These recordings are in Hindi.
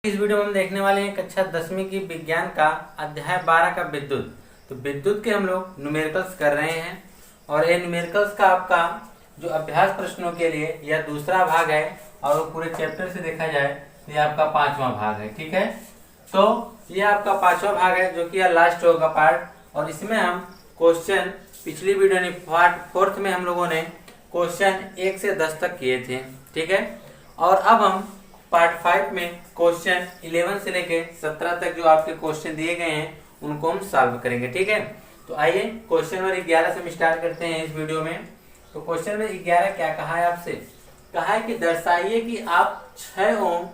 इस वीडियो में हम देखने वाले हैं कक्षा 10वीं की विज्ञान का अध्याय 12 का विद्युत। तो विद्युत के हम लोग न्यूमेरिकल्स कर रहे हैं और ये न्यूमेरिकल्स का आपका जो अभ्यास प्रश्नों के लिए यह दूसरा भाग है और वो पूरे चैप्टर से देखा जाए तो ये आपका 5वां भाग है। ठीक है, तो ये आपका 5वां भाग है जो कि यह लास्ट होगा पार्ट। और इसमें हम क्वेश्चन पिछली वीडियो ने पार्ट 4 में हम लोगों ने क्वेश्चन 1 से 10 तक किए थे। ठीक है, और अब हम पार्ट 5 में क्वेश्चन 11 से लेके 17 तक जो आपके क्वेश्चन दिए गए हैं उनको हम सॉल्व करेंगे। ठीक है, तो आइए क्वेश्चन नंबर 11 से हम स्टार्ट करते हैं इस वीडियो में। तो क्वेश्चन नंबर 11 क्या कहा है आपसे? कहा है कि दर्शाइए कि आप 6 ओम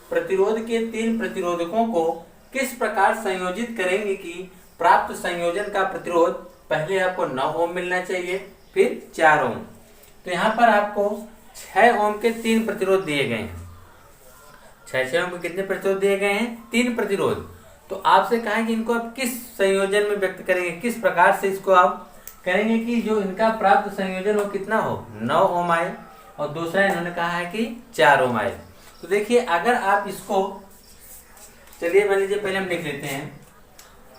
प्रतिरोध के 3 प्रतिरोधकों को किस प्रकार संयोजित करेंगे कि प्राप्त संयोजन का प्रतिरोध पहले आपको 9 ओम मिलना चाहिए, फिर 4 ओम। तो यहाँ पर आपको 6 ओम के 3 प्रतिरोध दिए गए हैं। 6 ओम के कितने प्रतिरोध दिए गए हैं? 3 प्रतिरोध। तो आपसे कहा है कि इनको आप किस संयोजन में व्यक्त करेंगे, किस प्रकार से इसको आप करेंगे कि जो इनका प्राप्त संयोजन वो कितना हो, 9 ओम आए, और दूसरा इन्होंने कहा है कि 4 ओम आए। तो देखिए अगर आप इसको, चलिए मान लीजिए पहले हम लिख लेते हैं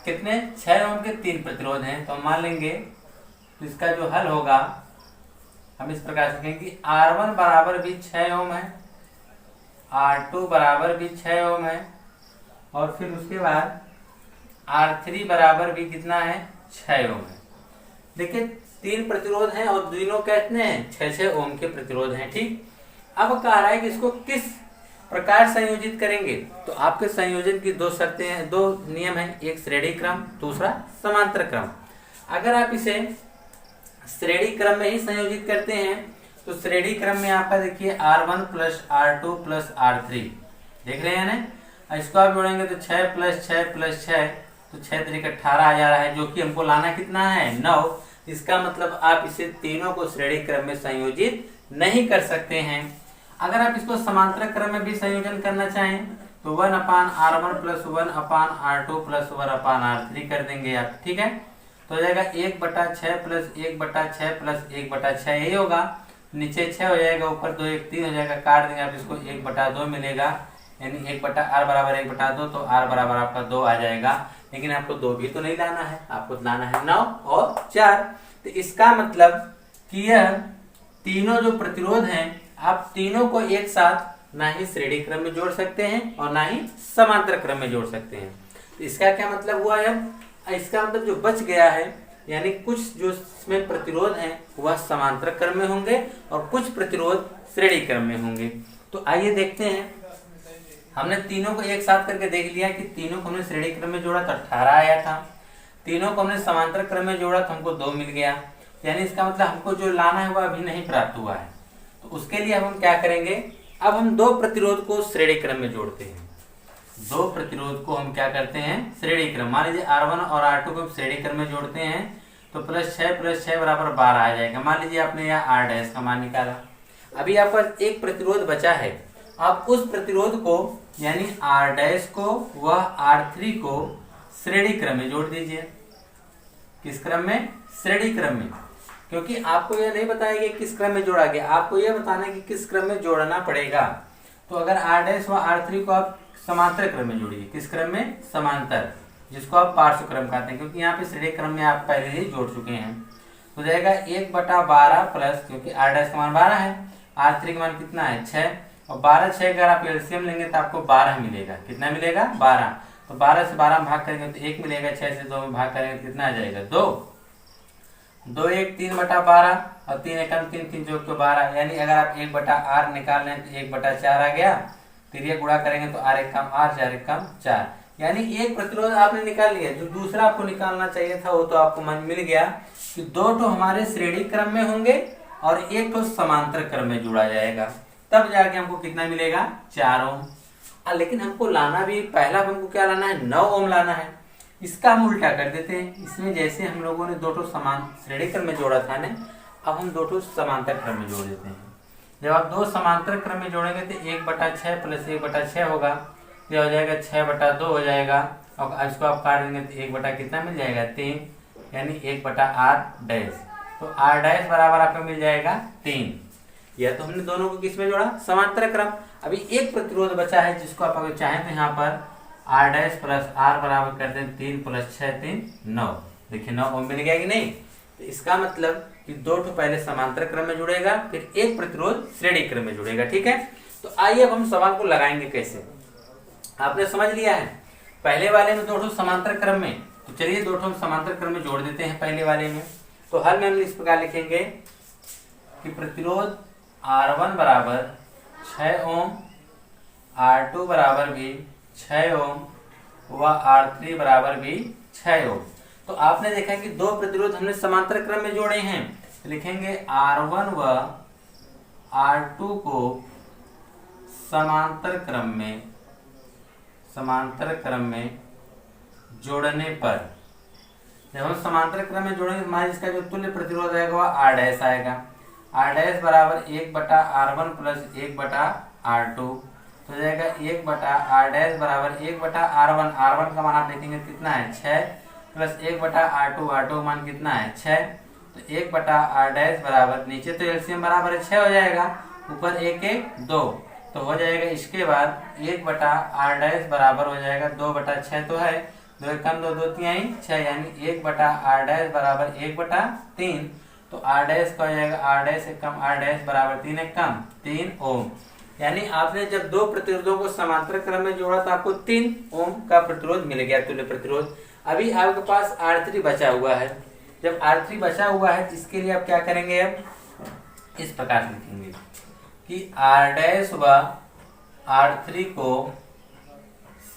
कितने 6 ओम के 3 प्रतिरोध हैं। तो हम मान लेंगे तो इसका जो हल होगा हम इस प्रकार से कहेंगे कि R1 बराबर भी 6 ओम है, R2 बराबर भी 6 ओम है, और फिर उसके बाद R3 बराबर भी कितना है, 6 ओम है। देखिए 3 प्रतिरोध हैं और दोनों कितने हैं, 6-6 ओम के प्रतिरोध हैं। ठीक, अब कह रहा है कि इसको किस प्रकार संयोजित करेंगे। तो आपके संयोजन की 2 शर्तें हैं, 2 नियम हैं, एक श्रेणी क्रम, दूसरा समांतर क्रम। अगर आप इसे श्रेणी क्रम में ही संयोजित करते हैं तो श्रेणी क्रम में आपका देखिए R1 plus R2 plus R3 देख रहे हैं ना। इसको आप जोड़ेंगे तो 6 प्लस 6 प्लस 6 तो 6 तरीके 18 आ जा रहा है, जो कि हमको लाना कितना है, 9। इसका मतलब आप इसे तीनों को श्रेणी क्रम में संयोजित नहीं कर सकते हैं। अगर आप इसको समांतर क्रम में भी संयोजन करना चाहें तो 1/R1 plus 1/R2 plus 1/R3 कर देंगे आप। ठीक है, तो हो जाएगा 1/6 प्लस 1/6 प्लस 1/6 यही होगा, नीचे 6 हो जाएगा, ऊपर 2 1 3 हो जाएगा, काट देंगे आप इसको, 1/2 मिलेगा, यानी 1/R बराबर 1/2, तो R बराबर आपका 2 आ जाएगा। लेकिन आपको 2 भी तो नहीं लाना है, आपको लाना है 9 और 4। तो इसका मतलब कि यह तीनों जो प्रतिरोध हैं आप तीनों को एक साथ ना ही श्रेणी क्रम में जोड़ सकते हैं और ना ही समांतर क्रम में जोड़ सकते हैं। तो इसका क्या मतलब हुआ है? इसका मतलब जो बच गया है, यानी कुछ जो इसमें प्रतिरोध हैं वह समांतर क्रम में होंगे और कुछ प्रतिरोध श्रेणी क्रम में होंगे। तो आइए देखते हैं, हमने तीनों को एक साथ करके देख लिया कि तीनों को हमने श्रेणी क्रम में जोड़ा तो 18 आया था, तीनों को हमने समांतर क्रम में जोड़ा तो हमको 2 मिल गया। यानी इसका मतलब हमको जो लाना है वह अभी नहीं प्राप्त हुआ है। तो उसके लिए अब हम क्या करेंगे, अब हम 2 प्रतिरोध को श्रेणी क्रम में जोड़ते हैं। 2 प्रतिरोध को हम क्या करते हैं, श्रेणी क्रम। मान लीजिए R1 और R2 को श्रेणी क्रम में जोड़ते हैं तो प्लस 6 बराबर 12 आ जाएगा। मान लीजिए आपने यहाँ R डैश का मान निकाला, अभी आपका एक प्रतिरोध बचा है। आप उस प्रतिरोध को यानी R डैश को व R3 को श्रेणी क्रम में जोड़ दीजिए। किस क्रम में? श्रेणी क्रम में, क्योंकि आपको यह नहीं बताया कि किस क्रम में जोड़ा गया, आपको यह बताना है कि किस क्रम में जोड़ना पड़ेगा। तो अगर R डैश व R3 को आप समांतर क्रम में जोड़िए। किस क्रम में? समांतर, जिसको आप पार्श्व क्रम कहते हैं, क्योंकि यहाँ पे श्रेणी क्रम में आप पहले ही जोड़ चुके हैं। तो जाएगा 1/12 प्लस, क्योंकि R डैश का मान 12 है, R3 का मान कितना है, 6, और 12 6 अगर आप एलसीएम लेंगे तो आपको 12 मिलेगा। कितना मिलेगा? 12। तो 12 से 12 में भाग करेंगे तो 1 मिलेगा, 6 से 2 में भाग करेंगे तो कितना आ जाएगा, 2। 2 1 3/12 और 3 एकम 3 3 जोड़ के 12, यानी अगर आप 1/R निकाल लें तो 1/4 आ गया। फिर ये गुणा करेंगे तो R 1 कम R 4 1 कम 4, यानी एक प्रतिरोध आपने निकाल लिया। जो दूसरा आपको निकालना चाहिए था वो तो आपको मिल गया कि 2 तो हमारे श्रेणी क्रम में होंगे और 1 तो समांतर क्रम में जोड़ा जाएगा, तब जाके हमको कितना मिलेगा, 4 ओम। लेकिन हमको लाना भी, पहला हमको क्या लाना है, 9 ओम लाना है। इसका हम उल्टा कर देते हैं। इसमें जैसे हम लोगों ने 2 समान श्रेणी क्रम में जोड़ा था ना, अब हम 2 समांतर क्रम में जोड़ देते हैं। जब आप 2 समांतर क्रम में जोड़ेंगे तो 1/6 प्लस 1/6 होगा, यह हो जाएगा 6/2 हो जाएगा, और इसको आप काट देंगे तो 1 कितना मिल जाएगा, 3, यानी 1/R डैश। तो R डैश बराबर आपको मिल जाएगा 3। यह तो हमने दोनों को किस में जोड़ा, समांतर क्रम। अभी एक प्रतिरोध बचा है जिसको आप अगर चाहें तो यहाँ पर आर डैश प्लस आर बराबर कर दें 3 + 6 3 9। देखिए 9 ओम मिल गया कि नहीं। तो इसका मतलब कि दो ठो पहले समांतर क्रम में जुड़ेगा, फिर एक प्रतिरोध श्रेणी क्रम में जुड़ेगा। ठीक है, तो आइए अब हम सवाल को लगाएंगे कैसे। आपने समझ लिया है पहले वाले में दो ठो समांतर क्रम में, तो चलिए दो ठो हम समांतर क्रम में जोड़ देते हैं पहले वाले में। तो हल में हम इस प्रकार लिखेंगे कि प्रतिरोध R1 बराबर 6 ओम, R2 बराबर भी 6 ओम व R3 बराबर भी 6 ओम। तो आपने देखा कि दो प्रतिरोध हमने समांतर क्रम में जोड़े हैं, तो लिखेंगे R1 व R2 को समांतर क्रम में जोड़ने पर, जब हम समांतर क्रम में जोड़ेंगे हमारे इसका जो तुल्य प्रतिरोध आएगा वह आर डैश आएगा। आर डैश बराबर 1/R1 + 1/R2, तो हो जाएगा 1/R डैश बराबर 1/R1। R1 का मान आप देखेंगे कितना है 6 + 1/R2, R2 का मान कितना है 6, तो 1/R डैश बराबर, नीचे तो एलसीएम बराबर है 6 हो जाएगा, ऊपर 1 1 2, तो हो जाएगा इसके बाद 1/R डैश बराबर हो जाएगा 2/6, तो है 2 1 कम 2 2 3 6, यानी 1/R डैश बराबर 1/3। तो R डैश का हो जाएगा R डैश एक कम R डैश बराबर 3 1 कम 3 ओम। यानी आपने जब दो प्रतिरोधों को समांतर क्रम में जोड़ा तो आपको 3 ओम का प्रतिरोध मिल गया, तुल्य प्रतिरोध। अभी आपके पास R3 बचा हुआ है। जब R3 बचा हुआ है इसके लिए आप क्या करेंगे, अब इस प्रकार से लिखेंगे कि R डैश व R3 को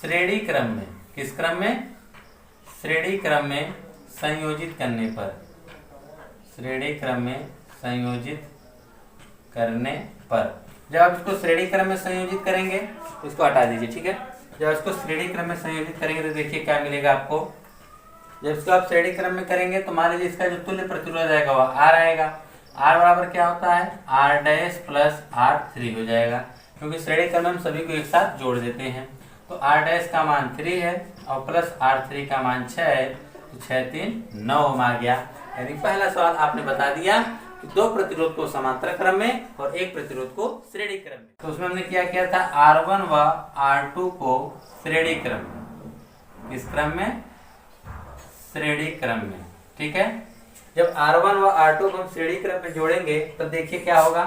श्रेणी क्रम में, किस क्रम में, श्रेणी क्रम में संयोजित करने पर, श्रेणी क्रम में संयोजित करने पर, जब आप इसको श्रेणी क्रम में संयोजित करेंगे तो इसको हटा दीजिए। ठीक है, जब इसको श्रेणी क्रम में संयोजित करेंगे तो देखिए क्या मिलेगा आपको। जब इसको आप श्रेणी क्रम में करेंगे तो मान लीजिए इसका जो तुल्य प्रतिरोध आएगा वह R आएगा। R बराबर क्या होता है R डैश प्लस R3 हो जाएगा, क्योंकि श्रेणी क्रम में हम सभी को एक साथ जोड़ देते हैं। तो R डैश का मान 3 है और प्लस R3 का मान 6 है, तो 6 3 9 ओम आ गया। यानी पहला सवाल आपने बता दिया कि दो प्रतिरोध को समांतर क्रम में और एक प्रतिरोध को श्रेणी क्रम में। तो उसमें हमने क्या किया था, R1 व R2 को श्रेणी क्रम में, किस क्रम में, श्रेणी क्रम में। ठीक है, जब R1 व R2 को हम श्रेणी क्रम में जोड़ेंगे तो देखिए क्या होगा।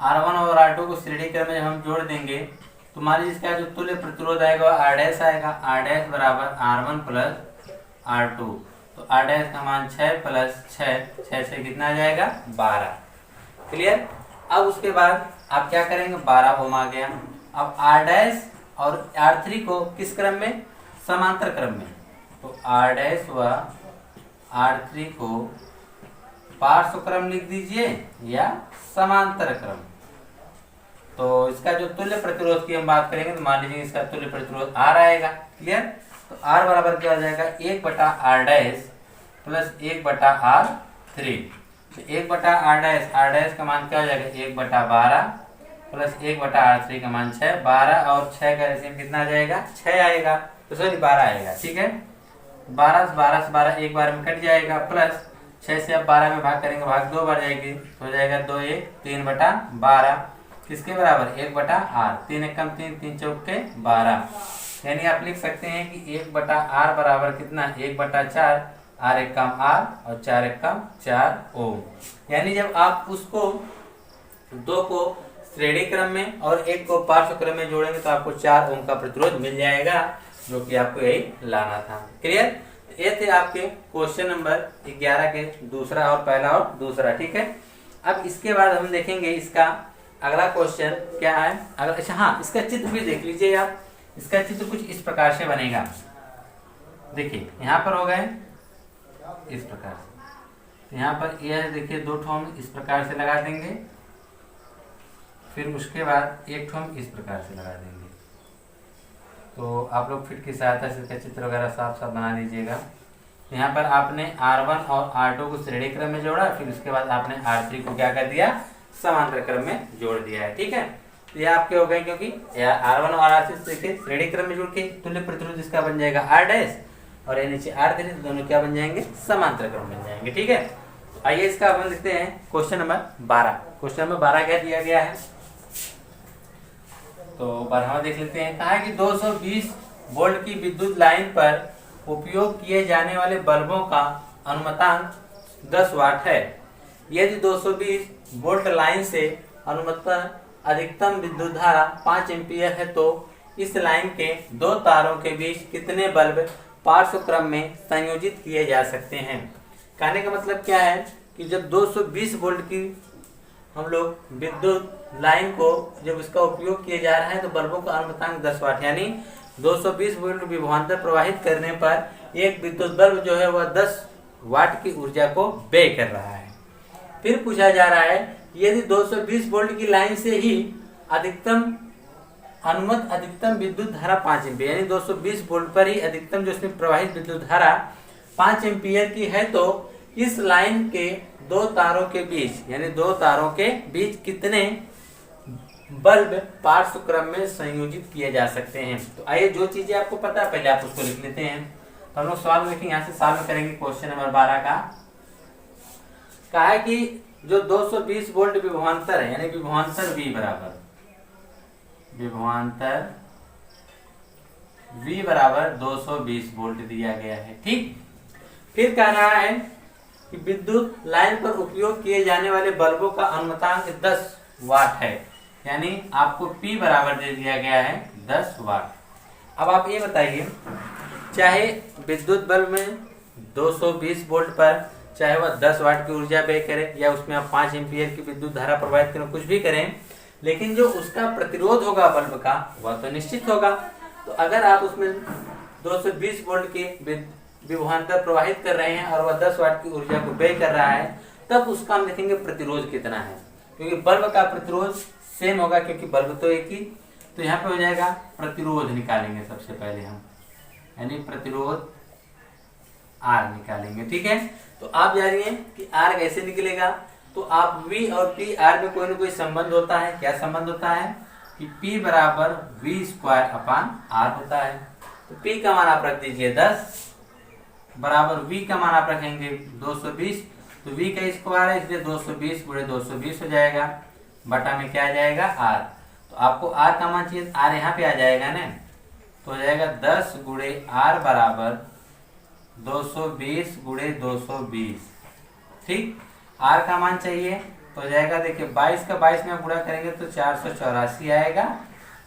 R1 और R2 को श्रेणी क्रम में जब हम जोड़ देंगे तो मान लीजिए इसका जो तुल्य प्रतिरोध आएगा वह R डैश आएगा। R डैश बराबर R1 + R2, तो R डैश का मान 6 + 6 से कितना आ जाएगा 12। क्लियर। अब उसके बाद आप क्या करेंगे, 12 ओम आ गया। अब R डैश और R3 को किस क्रम में, समांतर क्रम में, तो R डैश व R3 को पार्श्व क्रम लिख दीजिए या समांतर क्रम। तो इसका जो तुल्य प्रतिरोध की हम बात करेंगे तो मान लीजिए इसका तुल्य प्रतिरोध R आएगा। क्लियर। तो R बराबर क्या हो जाएगा 1/R डैश प्लस 1/R3। तो 1/R डैश का मान क्या हो जाएगा 1/12 प्लस 1/R3 का मान 6। 12 और 6 का रेशियो कितना आ जाएगा 6 आएगा, तो सॉरी 12 आएगा। ठीक है, 12 से 12 एक बार में कट जाएगा, प्लस 6 से आप 12 में भाग करेंगे, भाग 2 बार जाएगी तो हो जाएगा 2 1 3/12 किसके बराबर 1/R। 3 1 कम 3 3 चौके 12। यानी आप लिख सकते हैं कि 1/R बराबर कितना 1/4, R 1 कम R और 4 1 कम 4 ओम। यानी जब आप उसको दो को श्रेणी क्रम में और एक को पार्श्व क्रम में जोड़ेंगे तो आपको 4 ओम का प्रतिरोध मिल जाएगा, जो कि आपको यही लाना था। क्लियर। ये थे आपके क्वेश्चन नंबर 11 के दूसरा और पहला और दूसरा। ठीक है, अब इसके बाद हम देखेंगे इसका अगला क्वेश्चन क्या है। अगर अच्छा हाँ, इसका चित्र भी देख लीजिए आप। इसका चित्र कुछ इस प्रकार से बनेगा। देखिए यहाँ पर हो गए इस प्रकार से, यहाँ पर यह देखिए 2 ठो हम इस प्रकार से लगा देंगे, फिर उसके बाद 1 ठो हम इस प्रकार से लगा देंगे। तो आप लोग फिट की सहायता से इसका चित्र वगैरह साफ साफ बना लीजिएगा। यहाँ पर आपने R1 और R2 को श्रेणी क्रम में जोड़ा, फिर उसके बाद आपने R3 को क्या कर दिया समांतर क्रम में जोड़ दिया है। ठीक है, तो ये आपके हो गए, क्योंकि R1 और R3 देखिए श्रेणी क्रम में जोड़ के तुल्य प्रतिरोध इसका बन जाएगा R डैश और ये नीचे R3, दोनों क्या बन जाएंगे समांतर क्रम बन जाएंगे। ठीक है, आइए इसका अपन देखते हैं क्वेश्चन नंबर 12। क्वेश्चन नंबर 12 क्या दिया गया है। तो 12वां देख लेते हैं। कहा है कि 220 वोल्ट की विद्युत लाइन पर उपयोग किए जाने वाले बल्बों का अनुमतांक 10 वाट है। यदि 220 वोल्ट लाइन से अनुमत अधिकतम विद्युत धारा 5 एम्पीयर है तो इस लाइन के दो तारों के बीच कितने बल्ब पार्श्व क्रम में संयोजित किए जा सकते हैं। कहने का मतलब क्या है कि जब 220 वोल्ट की हम लोग विद्युत लाइन को जब इसका उपयोग किया जा रहा है तो बल्बों का अनुमतांक 10 वाट, यानी 220 वोल्ट विभवांतर प्रवाहित करने पर एक विद्युत बल्ब जो है वह 10 वाट की ऊर्जा को व्यय कर रहा है। फिर पूछा जा रहा है यदि 220 वोल्ट की लाइन से ही अनुमत अधिकतम विद्युत धारा 5 एम्पीयर, यानी 220 वोल्ट पर ही अधिकतम जो इसमें प्रवाहित विद्युत धारा 5 एम्पीयर की है तो इस लाइन के दो तारों के बीच, यानी दो तारों के बीच कितने बल्ब पार्श्व क्रम में संयोजित किए जा सकते हैं। तो आइए जो चीजें आपको पता है पहले आप उसको लिख लेते हैं। तो हम लोग सवाल देखेंगे, यहाँ से सॉल्व करेंगे क्वेश्चन नंबर 12 का। कहा है कि जो 220 वोल्ट विभवांतर है, यानी विभवांतर V बराबर 220 वोल्ट दिया गया है। ठीक, फिर कह रहा है कि विद्युत लाइन पर उपयोग किए जाने वाले बल्बों का अनुमतांक 10 वाट है, यानी आपको P बराबर दे दिया गया है 10 वाट। अब आप ये बताइए, चाहे विद्युत बल्ब में 220 वोल्ट पर चाहे वह 10 वाट की ऊर्जा व्यय करे या उसमें आप 5 एम्पीयर की विद्युत धारा प्रवाहित करें, कुछ भी करें, लेकिन जो उसका प्रतिरोध होगा बल्ब का वह तो निश्चित होगा। तो अगर आप उसमें 220 वोल्ट की विभवांतर प्रवाहित कर रहे हैं और वह 10 वाट की ऊर्जा को व्यय कर रहा है, तब उसका हम देखेंगे प्रतिरोध कितना है, क्योंकि बल्ब का प्रतिरोध सेम होगा क्योंकि बल्ब तो एक ही। तो यहाँ पे हो जाएगा प्रतिरोध निकालेंगे सबसे पहले हम, यानी प्रतिरोध R निकालेंगे। ठीक है, तो आप जानिए कि R कैसे निकलेगा। तो आप V और P R में कोई ना कोई संबंध होता है। क्या संबंध होता है कि P बराबर V²/R होता है। तो P का मान आप रख दीजिए 10 बराबर V का मान आप रखेंगे 220, तो V का स्क्वायर है इसलिए 220 गुणे 220 हो जाएगा, बटा में क्या आ जाएगा R। तो आपको R का मान चाहिए, R यहाँ पे आ जाएगा ना, तो हो जाएगा 10 गुणे R बराबर 220 गुणे 220। ठीक, R का मान चाहिए तो हो जाएगा, देखिए 22 का 22 में गुणा करेंगे तो 484 आएगा,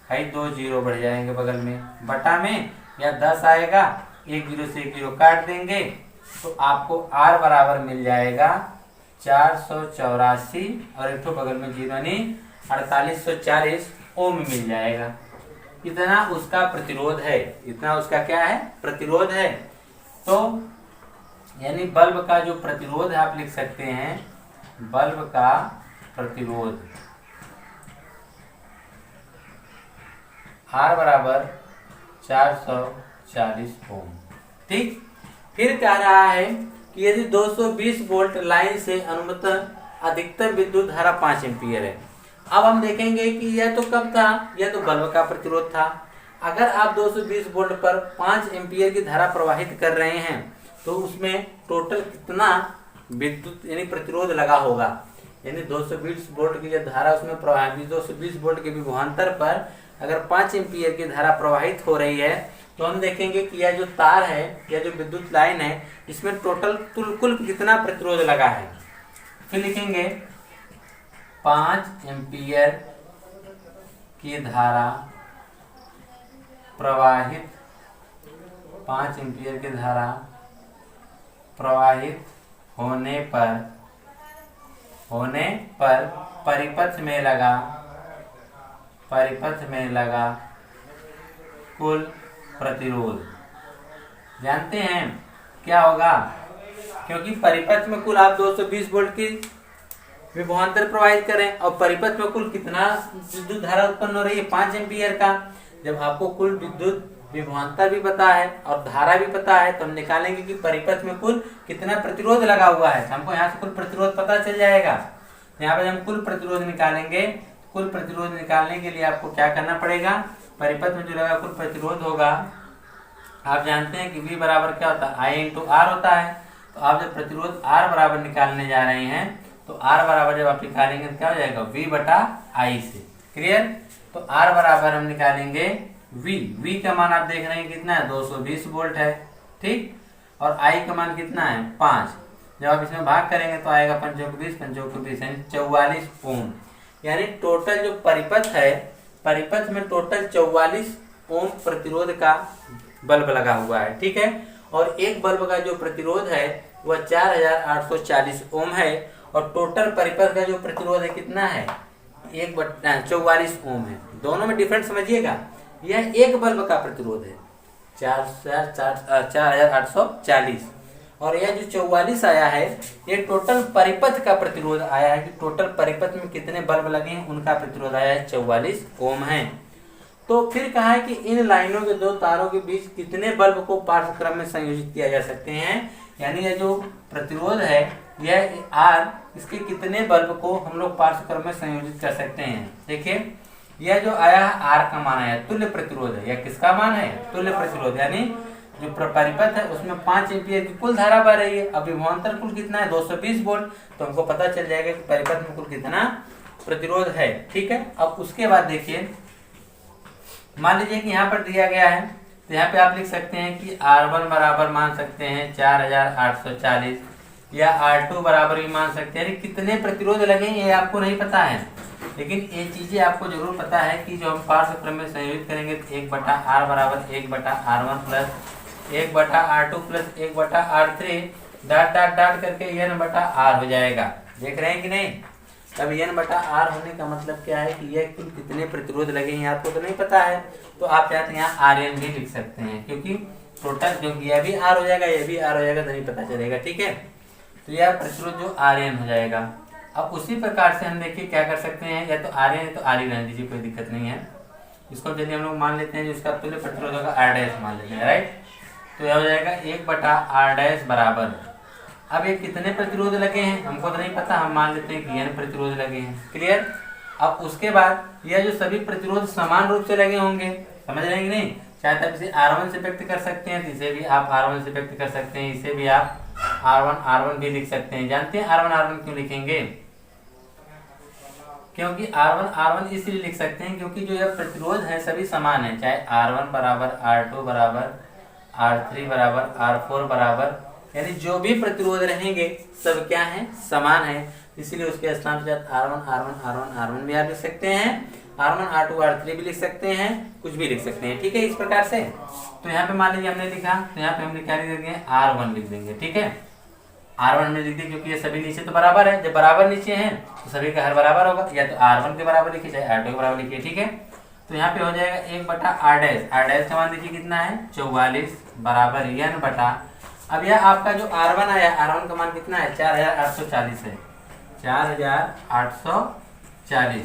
भाई 2 जीरो बढ़ जाएंगे बगल में, बटा में या 10 आएगा, एक जीरो से एक जीरो काट देंगे तो आपको R बराबर मिल जाएगा 484 और एक तो बगल में जीरो नहीं 4840 ओम मिल जाएगा। इतना उसका प्रतिरोध है, इतना उसका क्या है, प्रतिरोध है। तो यानी बल्ब का जो प्रतिरोध है आप लिख सकते हैं, बल्ब का प्रतिरोध R बराबर 440 ओम। ठीक, फिर कह रहा है कि यदि 220 वोल्ट लाइन से अनुमत अधिकतम विद्युत धारा 5 एम्पीयर है। अब हम देखेंगे कि यह तो कब था, यह तो बल्ब का प्रतिरोध था। अगर आप 220 वोल्ट पर 5 एम्पीयर की धारा प्रवाहित कर रहे हैं तो उसमें टोटल कितना विद्युत यानी प्रतिरोध लगा होगा, यानी 220 वोल्ट की जो धारा उसमें प्रवाहित, 220 वोल्ट के विभवांतर पर अगर 5 एम्पीयर की धारा प्रवाहित हो रही है तो हम देखेंगे कि यह जो तार है या जो विद्युत लाइन है इसमें टोटल कुल कितना प्रतिरोध लगा है। फिर लिखेंगे 5 एम्पीयर की धारा प्रवाहित, 5 एम्पीयर की धारा प्रवाहित होने पर परिपथ में लगा कुल प्रतिरोध जानते हैं क्या होगा, क्योंकि परिपथ में कुल आप 220 वोल्ट की विभवांतर प्रवाहित करें और परिपथ में कुल कितना विद्युत धारा उत्पन्न हो रही है 5 एम्पीयर का। जब आपको कुल विद्युत विभवांतर भी पता है और धारा भी पता है तो हम निकालेंगे कि परिपथ में कुल कितना प्रतिरोध लगा हुआ है। हमको यहाँ से कुल प्रतिरोध पता चल जाएगा। यहाँ पर हम कुल प्रतिरोध निकालेंगे। कुल प्रतिरोध निकालने के लिए आपको क्या करना पड़ेगा, परिपथ में जो लगा कुल प्रतिरोध होगा, आप जानते हैं कि V बराबर क्या होता है, I इंटू R होता है। तो आप जब प्रतिरोध R बराबर निकालने जा रहे हैं तो R बराबर जब आप निकालेंगे तो क्या हो जाएगा, V बटा I से। क्लियर। तो R बराबर हम निकालेंगे V का मान आप देख रहे हैं कितना है 220 वोल्ट है, ठीक। और I का मान कितना है 5। जब आप इसमें भाग करेंगे तो आएगा 5 चौक 20 यानी 44 ओम। यानी टोटल जो परिपथ है, परिपथ में टोटल 44 ओम प्रतिरोध का बल्ब लगा हुआ है, ठीक है। और एक बल्ब का जो प्रतिरोध है वह 4840 ओम है और टोटल परिपथ का जो प्रतिरोध है कितना है 44 ओम है। दोनों में डिफरेंस समझिएगा। यह एक बल्ब का प्रतिरोध है 4840 और यह जो 44 आया है ये टोटल परिपथ का प्रतिरोध आया है कि टोटल परिपथ में कितने बल्ब लगे हैं उनका प्रतिरोध आया है 44 ओम है। तो फिर कहा है कि इन लाइनों के दो तारों के बीच कितने बल्ब को पार्श्वक्रम में संयोजित किया जा सकते हैं। यानी यह जो प्रतिरोध है यह R, इसके कितने बल्ब को हम लोग पार्श्वक्रम में संयोजित कर सकते हैं। देखिए यह जो आया है R का मान आया तुल्य प्रतिरोध है। यह किसका मान है तुल्य प्रतिरोध, यानी जो परिपथ है उसमें 5 एम्पीयर की कुल धारा बह रही है। अब विभवांतर कुल कितना है 220 वोल्ट, तो हमको पता चल जाएगा कि परिपथ में कुल कितना प्रतिरोध है, ठीक है। अब उसके बाद देखिए मान लीजिए कि यहाँ पर दिया गया है तो यहाँ पे आप लिख सकते हैं कि R1 बराबर मान सकते हैं 4840 या R2 बराबर भी मान सकते हैं। कितने प्रतिरोध लगे ये आपको नहीं पता है, लेकिन ये चीजें आपको जरूर पता है कि जो हम पार्श्वक्रम में संयोजित करेंगे तो 1/R बराबर 1/R1 plus 1/R2 plus 1/R3 dot करके N/R हो जाएगा। देख रहे हैं कि नहीं। अब N/R होने का मतलब क्या है कि यह कुल कितने प्रतिरोध लगे हैं आपको तो नहीं पता है, तो आप चाहते हैं यहाँ Rn भी लिख सकते हैं क्योंकि टोटल जो यह भी R हो जाएगा यह भी R हो जाएगा तो नहीं पता चलेगा, ठीक है। तो यह प्रतिरोध जो Rn हो जाएगा। अब उसी प्रकार से हम देखिए क्या कर सकते हैं, या तो Rn है तो R ही रहने दीजिए, कोई दिक्कत नहीं है। इसको चलिए हम लोग मान लेते हैं जिसका तुल्य प्रतिरोध होगा R' मान लेते हैं, राइट। तो यह हो जाएगा 1/R' बराबर। अब ये कितने प्रतिरोध लगे हैं हमको तो नहीं पता, हम मान लेते हैं कि N प्रतिरोध लगे हैं, क्लियर। अब उसके बाद यह जो सभी प्रतिरोध समान रूप से लगे होंगे, समझ रहे हैं कि नहीं। चाहे आप इसे R1 से व्यक्त कर सकते हैं तो इसे भी आप R1 से व्यक्त कर सकते हैं, इसे भी आप R1 भी लिख सकते हैं। जानते हैं R1 क्यों लिखेंगे, क्योंकि R1 इसलिए लिख सकते हैं क्योंकि जो यह प्रतिरोध है सभी समान है, चाहे R1 बराबर R2 बराबर R3 बराबर R4 बराबर, यानी जो भी प्रतिरोध रहेंगे सब क्या है समान है। इसीलिए उसके स्थान पर R1 भी आप लिख सकते हैं, R1 R2 R3 भी लिख सकते हैं, कुछ भी लिख सकते हैं, ठीक है। इस प्रकार से तो यहाँ पे मान लीजिए हमने लिखा तो यहाँ पे हम क्या लिख देंगे R1 लिख देंगे, ठीक है। R1 में लिख देंगे क्योंकि ये सभी नीचे तो बराबर है, जब बराबर नीचे हैं तो सभी का हर बराबर होगा, या तो R1 के बराबर लिखिए चाहे R2 के बराबर लिखिए, ठीक है। तो यहाँ पे हो जाएगा 1/R' का मान देखिए कितना है 44 बराबर N/। अब यह आपका जो R1 आया, R1 का मान कितना है 4840 है, 4840।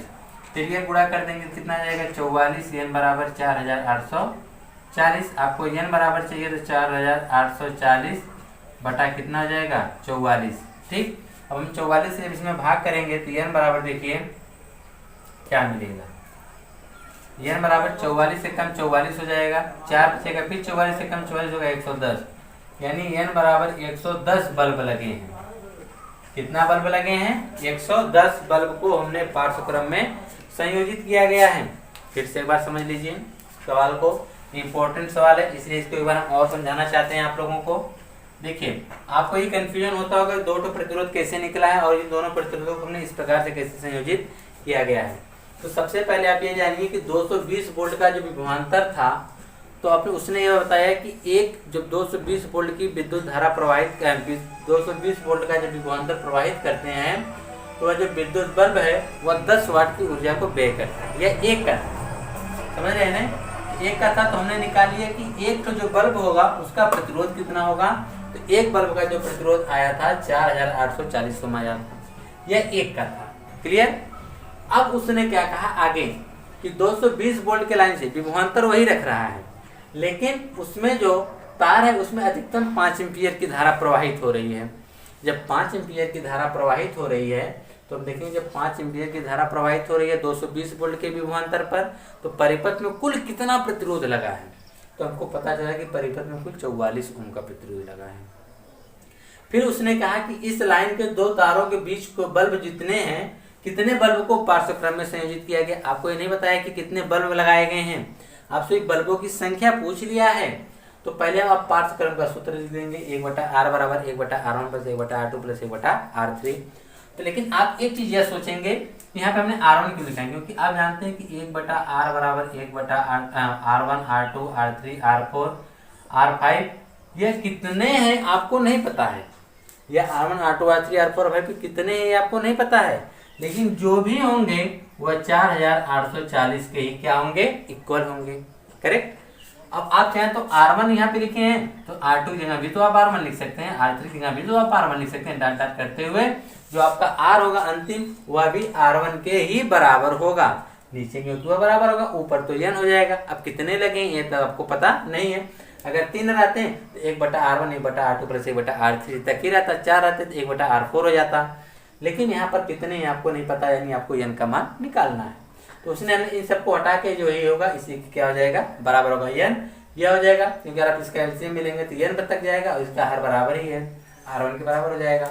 फिर ये गुणा कर देंगे कितना आ जाएगा 44 N बराबर 4840। आपको N बराबर चाहिए तो 4840 बटा कितना हो जाएगा 44, ठीक। अब हम 44 से इसमें भाग करेंगे तो N बराबर देखिए क्या मिलेगा, N बराबर 44 से कम 44 हो जाएगा, 4 बचेगा, फिर 44 से कम 44 होगा 110, यानी N बराबर 110 बल्ब लगे हैं। कितना बल्ब लगे हैं 110 बल्ब को हमने पार्श्वक्रम में संयोजित किया गया है। फिर से एक बार समझ लीजिए सवाल को, इम्पोर्टेंट सवाल है इसलिए इसको एक बार हम और समझाना चाहते हैं आप लोगों को। देखिए आपको ये कंफ्यूजन होता होगा दो प्रतिरोध कैसे निकला है और इन दोनों प्रतिरोधों को हमने इस प्रकार से कैसे संयोजित किया गया है। तो सबसे पहले आप ये जानिए कि 220 वोल्ट का जो विभवांतर था तो आपने उसने यह बताया कि एक जब 220 वोल्ट की विद्युत धारा प्रवाहित 220 वोल्ट का जब विभवांतर प्रवाहित करते हैं तो वह जो विद्युत बल्ब है वह 10 वाट की ऊर्जा को व्यय करता है। यह एक का समझ रहे हैं ना, एक का था तो हमने निकाल लिया कि एक तो जो बल्ब होगा उसका प्रतिरोध कितना होगा, तो एक बल्ब का जो प्रतिरोध आया था 4840 ओम आया था, यह एक का था, क्लियर। अब उसने क्या कहा आगे कि 220 वोल्ट के लाइन से विभवांतर वही रख रहा है लेकिन उसमें जो तार है उसमें अधिकतम 5 एम्पीयर की धारा प्रवाहित हो रही है। जब 5 एम्पीयर की धारा प्रवाहित हो रही है तो हम देखेंगे जब 5 एम्पीयर की धारा प्रवाहित हो रही है 220 वोल्ट के विभवांतर पर तो परिपथ में कुल कितना प्रतिरोध लगा है, तो हमको पता चला कि परिपथ में कुल 44 ओम का प्रतिरोध लगा है। फिर उसने कहा कि इस लाइन के दो तारों के बीच को बल्ब जितने हैं कितने बल्ब को पार्श्व क्रम में संयोजित किया गया। आपको ये नहीं बताया कि कितने बल्ब लगाए गए हैं, आपसे एक बल्बों की संख्या पूछ लिया है। तो पहले आप पार्श्व क्रम का सूत्र लिख देंगे, 1/r बराबर 1/r1 plus 1/r2 plus 1/r3। तो लेकिन आप एक चीज यह सोचेंगे, यहाँ पे हमने r1 क्यों लिखा है, क्योंकि आप जानते हैं कि 1/r बराबर 1/r1 r2 r3 r4 r5 यह कितने हैं आपको नहीं पता है। यह r1 r2 r3 r4 r5 कितने हैं आपको नहीं पता है, लेकिन जो भी होंगे वह 4840 के ही क्या होंगे, इक्वल होंगे। करेक्ट। अब आप चाहें तो r1 यहाँ पे लिखे हैं तो r2 की जगह भी तो आप r1 लिख सकते हैं, r3 की जगह भी तो आप r1 लिख सकते हैं। डाट डाट करते हुए जो आपका r होगा अंतिम वह भी r1 के ही बराबर होगा। नीचे क्योंकि वह बराबर होगा, ऊपर तो n हो जाएगा। अब कितने लगे ये तो आपको पता नहीं है। अगर 3 रहते हैं तो 1/r1 1/r2 प्लस 1/r3 तक ही रहता, 4 रहते तो 1/r4 हो जाता। लेकिन यहाँ पर कितने हैं आपको नहीं पता, यानी आपको n का मान निकालना है। तो उसने इन सबको हटा के जो ये होगा इसी क्या हो जाएगा, बराबर होगा n। यह हो जाएगा क्योंकि अगर आप इसका एलसीएम मिलेंगे तो n तक जाएगा और इसका हर बराबर ही है, r1 के बराबर हो जाएगा।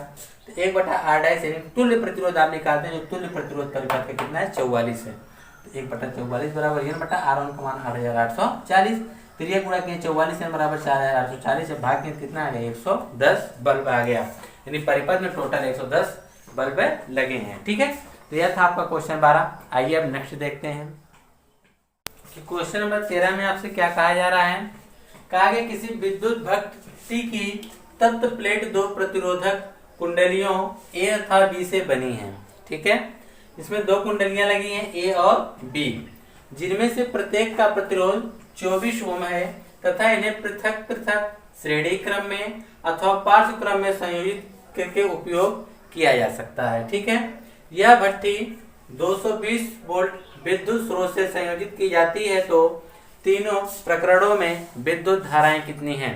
तो 1/r' यानी तुल्य प्रतिरोध आप निकालते हैं, जो तुल्य प्रतिरोध परिपथ का कितना है 44 है। तो 1/44 बराबर n/r1 का मान 8840। फिर ये गुणा किए 44 n बराबर 4840, भाग के कितना आ गया 110 बल्ब आ गया, यानी परिपथ में टोटल 110 बल्ब लगे हैं। ठीक है, तो यह था आपका क्वेश्चन 12। आइए अब नेक्स्ट देखते हैं कि क्वेश्चन नंबर 13 में आपसे क्या कहा जा रहा है। कहा गया किसी विद्युत भट्टी की तत्व प्लेट 2 प्रतिरोधक कुंडलियों ए तथा बी से बनी है। ठीक है, इसमें 2 कुंडलियां लगी हैं ए और बी, जिनमें से प्रत्येक का प्रतिरोध 24 ओम है तथा इन्हें पृथक पृथक श्रेणी क्रम में अथवा पार्श्व क्रम में संयोजित करके उपयोग किया जा सकता है। ठीक है, यह भट्टी 220 वोल्ट विद्युत स्रोत से संयोजित की जाती है। तो तीनों प्रकरणों में विद्युत धाराएं कितनी हैं।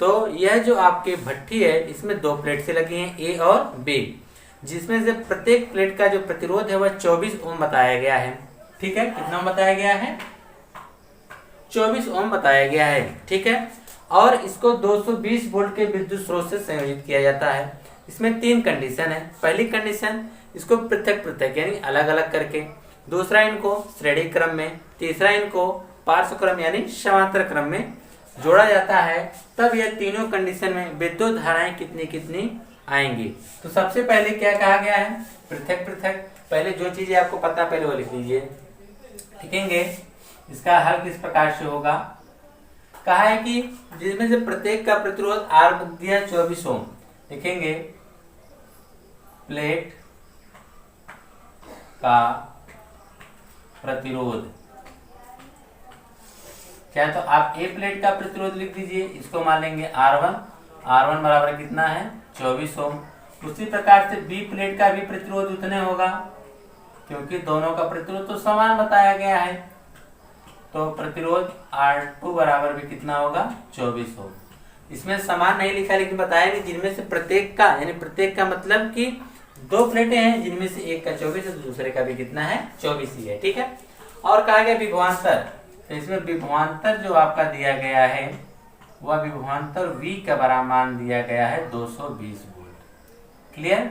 तो यह जो आपकी भट्टी है इसमें 2 प्लेट से लगी हैं ए और बी, जिसमें से प्रत्येक प्लेट का जो प्रतिरोध है वह 24 ओम बताया गया है। ठीक है, कितना बताया गया है, 24 ओम बताया गया है। ठीक है, और इसको 220 वोल्ट के विद्युत स्रोत से संयोजित किया जाता है। इसमें 3 कंडीशन है। पहली कंडीशन, इसको पृथक पृथक यानी अलग अलग करके, दूसरा इनको श्रेणी क्रम में, तीसरा इनको पार्श्व क्रम यानी समांतर क्रम में जोड़ा जाता है। तब यह तीनों कंडीशन में विद्युत धाराएं कितनी कितनी आएंगी। तो सबसे पहले क्या कहा गया है, पृथक पृथक। पहले जो चीजें आपको पता पहले वो लिख लीजिए। लिखेंगे इसका हल किस प्रकार से होगा। कहा है कि जिसमें से प्रत्येक का प्रतिरोध R दिया 24 ओम। लिखेंगे प्लेट का प्रतिरोध, क्या तो आप ए प्लेट का प्रतिरोध लिख दीजिए, इसको मान लेंगे R1 बराबर कितना है 24 ओम। उसी प्रकार से बी प्लेट का भी प्रतिरोध उतने होगा, क्योंकि दोनों का प्रतिरोध तो समान बताया गया है। तो प्रतिरोध R2 बराबर भी कितना होगा 24 ओम। इसमें समान नहीं लिखा लेकिन बताया नहीं, जिनमें से प्रत्येक का, यानी प्रत्येक का मतलब कि 2 प्लेटें हैं जिनमें से एक का 24 है तो दूसरे का भी कितना है 24 ही है। ठीक है, और कहा गया विभवांतर। तो इसमें विभवांतर जो आपका दिया गया है वह विभवांतर V का बड़ा मान दिया गया है 220 वोल्ट। क्लियर।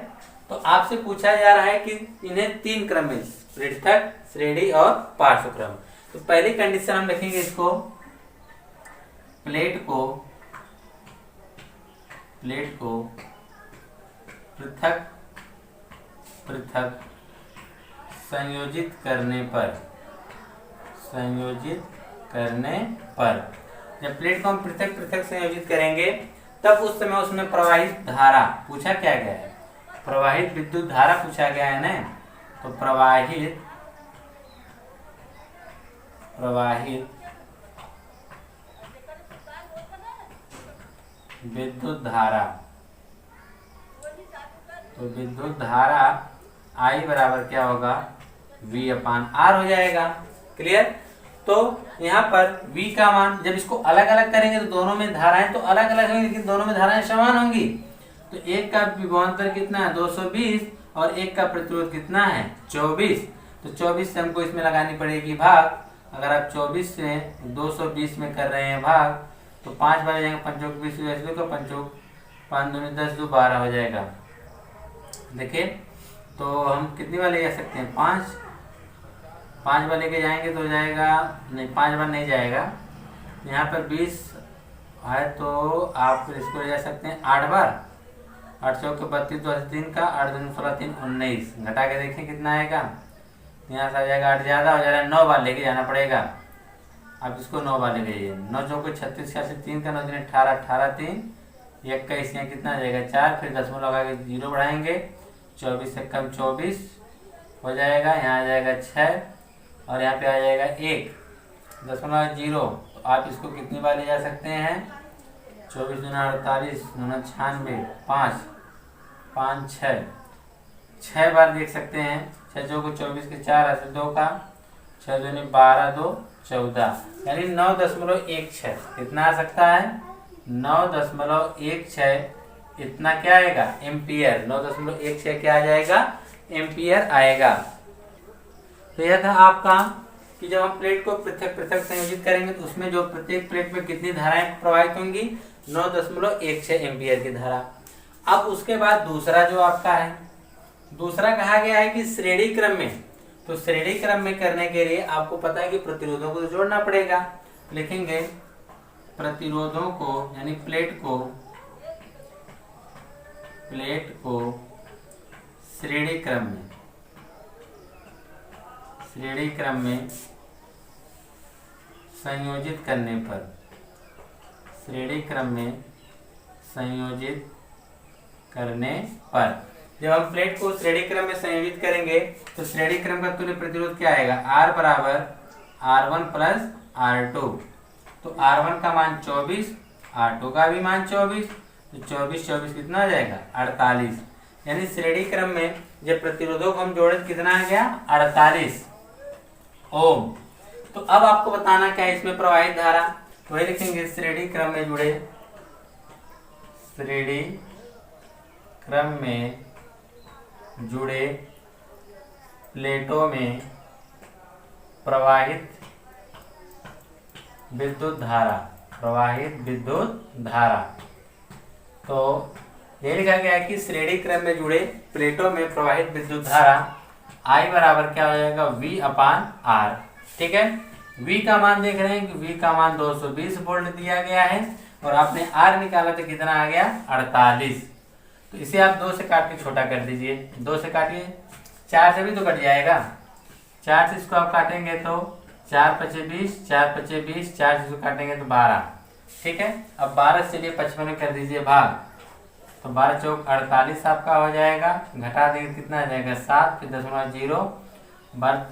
तो आपसे पूछा जा रहा है कि इन्हें 3 क्रम में, पृथक, श्रेणी और पार्श्व क्रम। तो पहली कंडीशन हम लिखेंगे इसको, प्लेट को पृथक पृथक संयोजित करने पर जब प्लेट को हम पृथक पृथक संयोजित करेंगे तब उस समय उसमें प्रवाहित धारा पूछा क्या गया है, प्रवाहित विद्युत धारा पूछा गया है ना। तो प्रवाहित विद्युत धारा, तो विद्युत धारा I बराबर क्या होगा V/R हो जाएगा। क्लियर। तो यहाँ पर V का मान जब इसको अलग अलग करेंगे तो दोनों में धाराएं तो अलग अलग होंगी लेकिन दोनों में धाराएं समान होंगी। तो एक का विभवांतर कितना है 220 और एक का प्रतिरोध कितना है 24। तो 24 से हमको इसमें लगानी पड़ेगी भाग। अगर आप 24 से 220 में कर रहे हैं भाग तो 5 बार जाएंगे, 5 चौक 20 5 5 2 10 2 12 हो जाएगा। देखिए तो हम कितनी बार ले जा सकते हैं? 5 बार लेके जाएंगे तो हो जाएगा, नहीं 5 बार नहीं जाएगा, यहाँ पर 20 है तो आप इसको ले जा सकते हैं 8 बार। 8 चौके 32, 2 3 का 8 2 16 3 19, घटा के देखें कितना आएगा। यहाँ से आ जाएगा 8 ज़्यादा हो जाएगा, 9 बार लेके जाना पड़ेगा। अब इसको 9 बार लेके जाइए। 9 चौके 36, 86 3 का 9 दिन 18, 18 3 21, यहाँ कितना आ जाएगा 4, फिर 10 लगा के 0 बढ़ाएंगे, 24 से कम 24 हो जाएगा, यहाँ आ जाएगा 6 और यहाँ पे आ जाएगा 1, 0। तो आप इसको कितनी बार ले जा सकते हैं? 24 दूना 48, 9 96, 5 5 6 बार देख सकते हैं। 6 चौको 24 के 4 ऐसे 2 का 6 दूनी 12, 2 14, यानी 9.16 कितना आ सकता है? 9.16 इतना क्या आएगा? एम्पियर। 9.16 क्या आ जाएगा? एम्पियर आएगा। तो यह था आपका कि जब हम प्लेट को पृथक पृथक संयोजित करेंगे तो उसमें जो प्रत्येक प्लेट में कितनी धाराएं प्रवाहित होंगी? 9.16 एम्पियर की धारा। अब उसके बाद दूसरा जो आपका है, दूसरा कहा गया है कि श्रेणी क्रम में। तो श्रेणी क्रम में करने के लिए आपको पता है कि प्रतिरोधों को तो जोड़ना पड़ेगा। लिखेंगे प्रतिरोधों को, यानी प्लेट को श्रेणी क्रम में संयोजित करने पर, जब हम प्लेट को श्रेणी क्रम में संयोजित करेंगे तो श्रेणी क्रम का तुल्य प्रतिरोध क्या आएगा? R बराबर R1 प्लस R2। तो R1 का मान 24, R2 का भी मान 24, तो 24 कितना आ जाएगा? 48। यानी श्रेणी क्रम में जब प्रतिरोधों को हम जोड़े कितना आ गया? 48 ओम। तो अब आपको बताना क्या है इसमें प्रवाहित धारा। वही लिखेंगे श्रेणी क्रम में जुड़े प्लेटों में प्रवाहित विद्युत धारा। तो ये लिखा गया है कि श्रेणी क्रम में जुड़े प्लेटों में प्रवाहित विद्युत धारा I बराबर क्या हो जाएगा? V/R। ठीक है, V का मान देख रहे हैं कि V का मान 220 वोल्ट दिया गया है और आपने R निकाला तो कितना आ गया? 48। तो इसे आप 2 से काट के छोटा कर दीजिए। 2 से काटिए, 4 से भी तो कट जाएगा। 4 से इसको आप काटेंगे तो 4 5 20, 4 5 20, 4 से इसको काटेंगे तो 12। ठीक है, अब 12 से 55 कर दीजिए भाग, तो 12 चौक 48 आपका हो जाएगा। घटा देंगे कितना आ जाएगा? 7, फिर 0.0, 12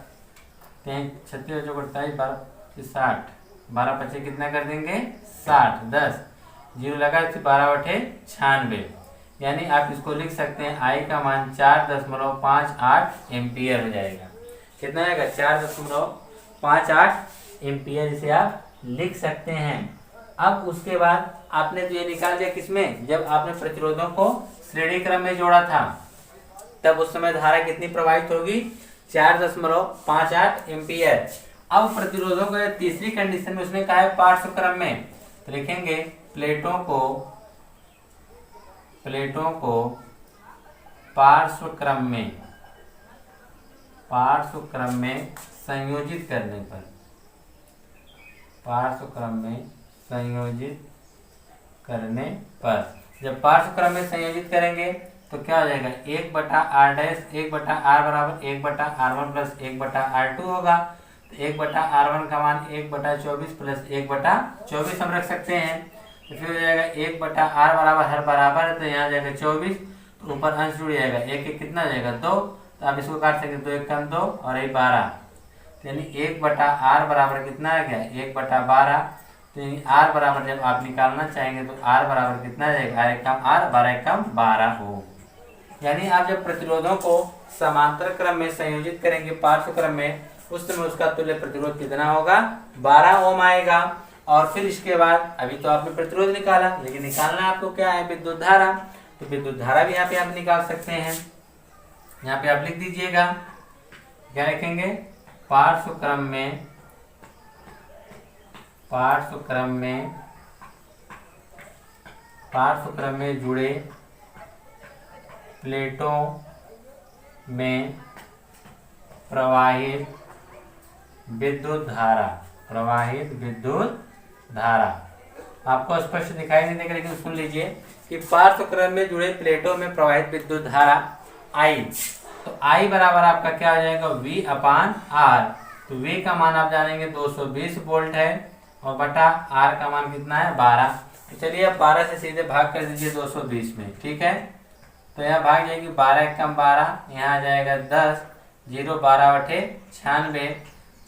36 चौक 28, 12 60, 12 25 कितना कर देंगे? 60, 10 0 लगा, 12 बटे 96। यानी आप इसको लिख सकते हैं I का मान 4.58 एम्पियर हो जाएगा। कितना आएगा? 4.58 एम्पियर, इसे आप लिख सकते हैं। अब उसके बाद आपने तो ये निकाल दिया किसमें? जब आपने प्रतिरोधों को श्रेणी क्रम में जोड़ा था, तब उस समय धारा कितनी प्रवाहित होगी? 4.58 एम्पियर। अब प्रतिरोधों को तीसरी कंडीशन में उसने कहा है पार्श्व क्रम में, तो लिखेंगे प्लेटों को पार्श्व क्रम में संयोजित करने पर, जब पार्श्व क्रम में संयोजित करेंगे तो क्या हो जाएगा? 1/R', 1/R बराबर 1/R1 प्लस 1/R2 होगा। तो 1/R1 का मान 1/24 प्लस 1/24 हम रख सकते हैं। तो फिर हो जाएगा 1/R बराबर हर बराबर है, तो यहाँ जाएगा 24, तो ऊपर अंश जुड़ जाएगा, 1 कितना हो जाएगा? 2। तो आप इसको काट सकते, 2 1 कम 2 और 1 12, तो यानी 1/R बराबर कितना आ गया? 1/12। तो यानी R बराबर जब आप निकालना चाहेंगे तो R बराबर कितना आ जाएगा? R 1 कम R, 12 1 कम 12 हो। यानी आप जब प्रतिरोधों को समांतर क्रम में संयोजित करेंगे पार्श्व क्रम में, उस समय उसका तुल्य प्रतिरोध कितना होगा? 12 ओम आएगा। और फिर इसके बाद अभी तो आपने प्रतिरोध निकाला, लेकिन निकालना आपको क्या है? विद्युत धारा। तो विद्युत धारा भी यहाँ पे आप निकाल सकते हैं। यहाँ पे आप लिख दीजिएगा, क्या लिखेंगे? पार्श्व क्रम में जुड़े प्लेटों में प्रवाहित विद्युत धारा, प्रवाहित विद्युत धारा। आपको स्पष्ट दिखाई नहीं देगा, लेकिन सुन लीजिए कि पार्श्व क्रम में जुड़े प्लेटों में प्रवाहित विद्युत धारा I, तो I बराबर आपका क्या हो जाएगा, V अपान R। तो V का मान आप जानेंगे 220 वोल्ट है और बटा R का मान कितना है 12। तो चलिए अब 12 से सीधे भाग कर दीजिए 220 में, ठीक है। तो यहाँ भाग जाएगी 12 एकम 12, यहाँ आ जाएगा 10, 0 12 बटे 96,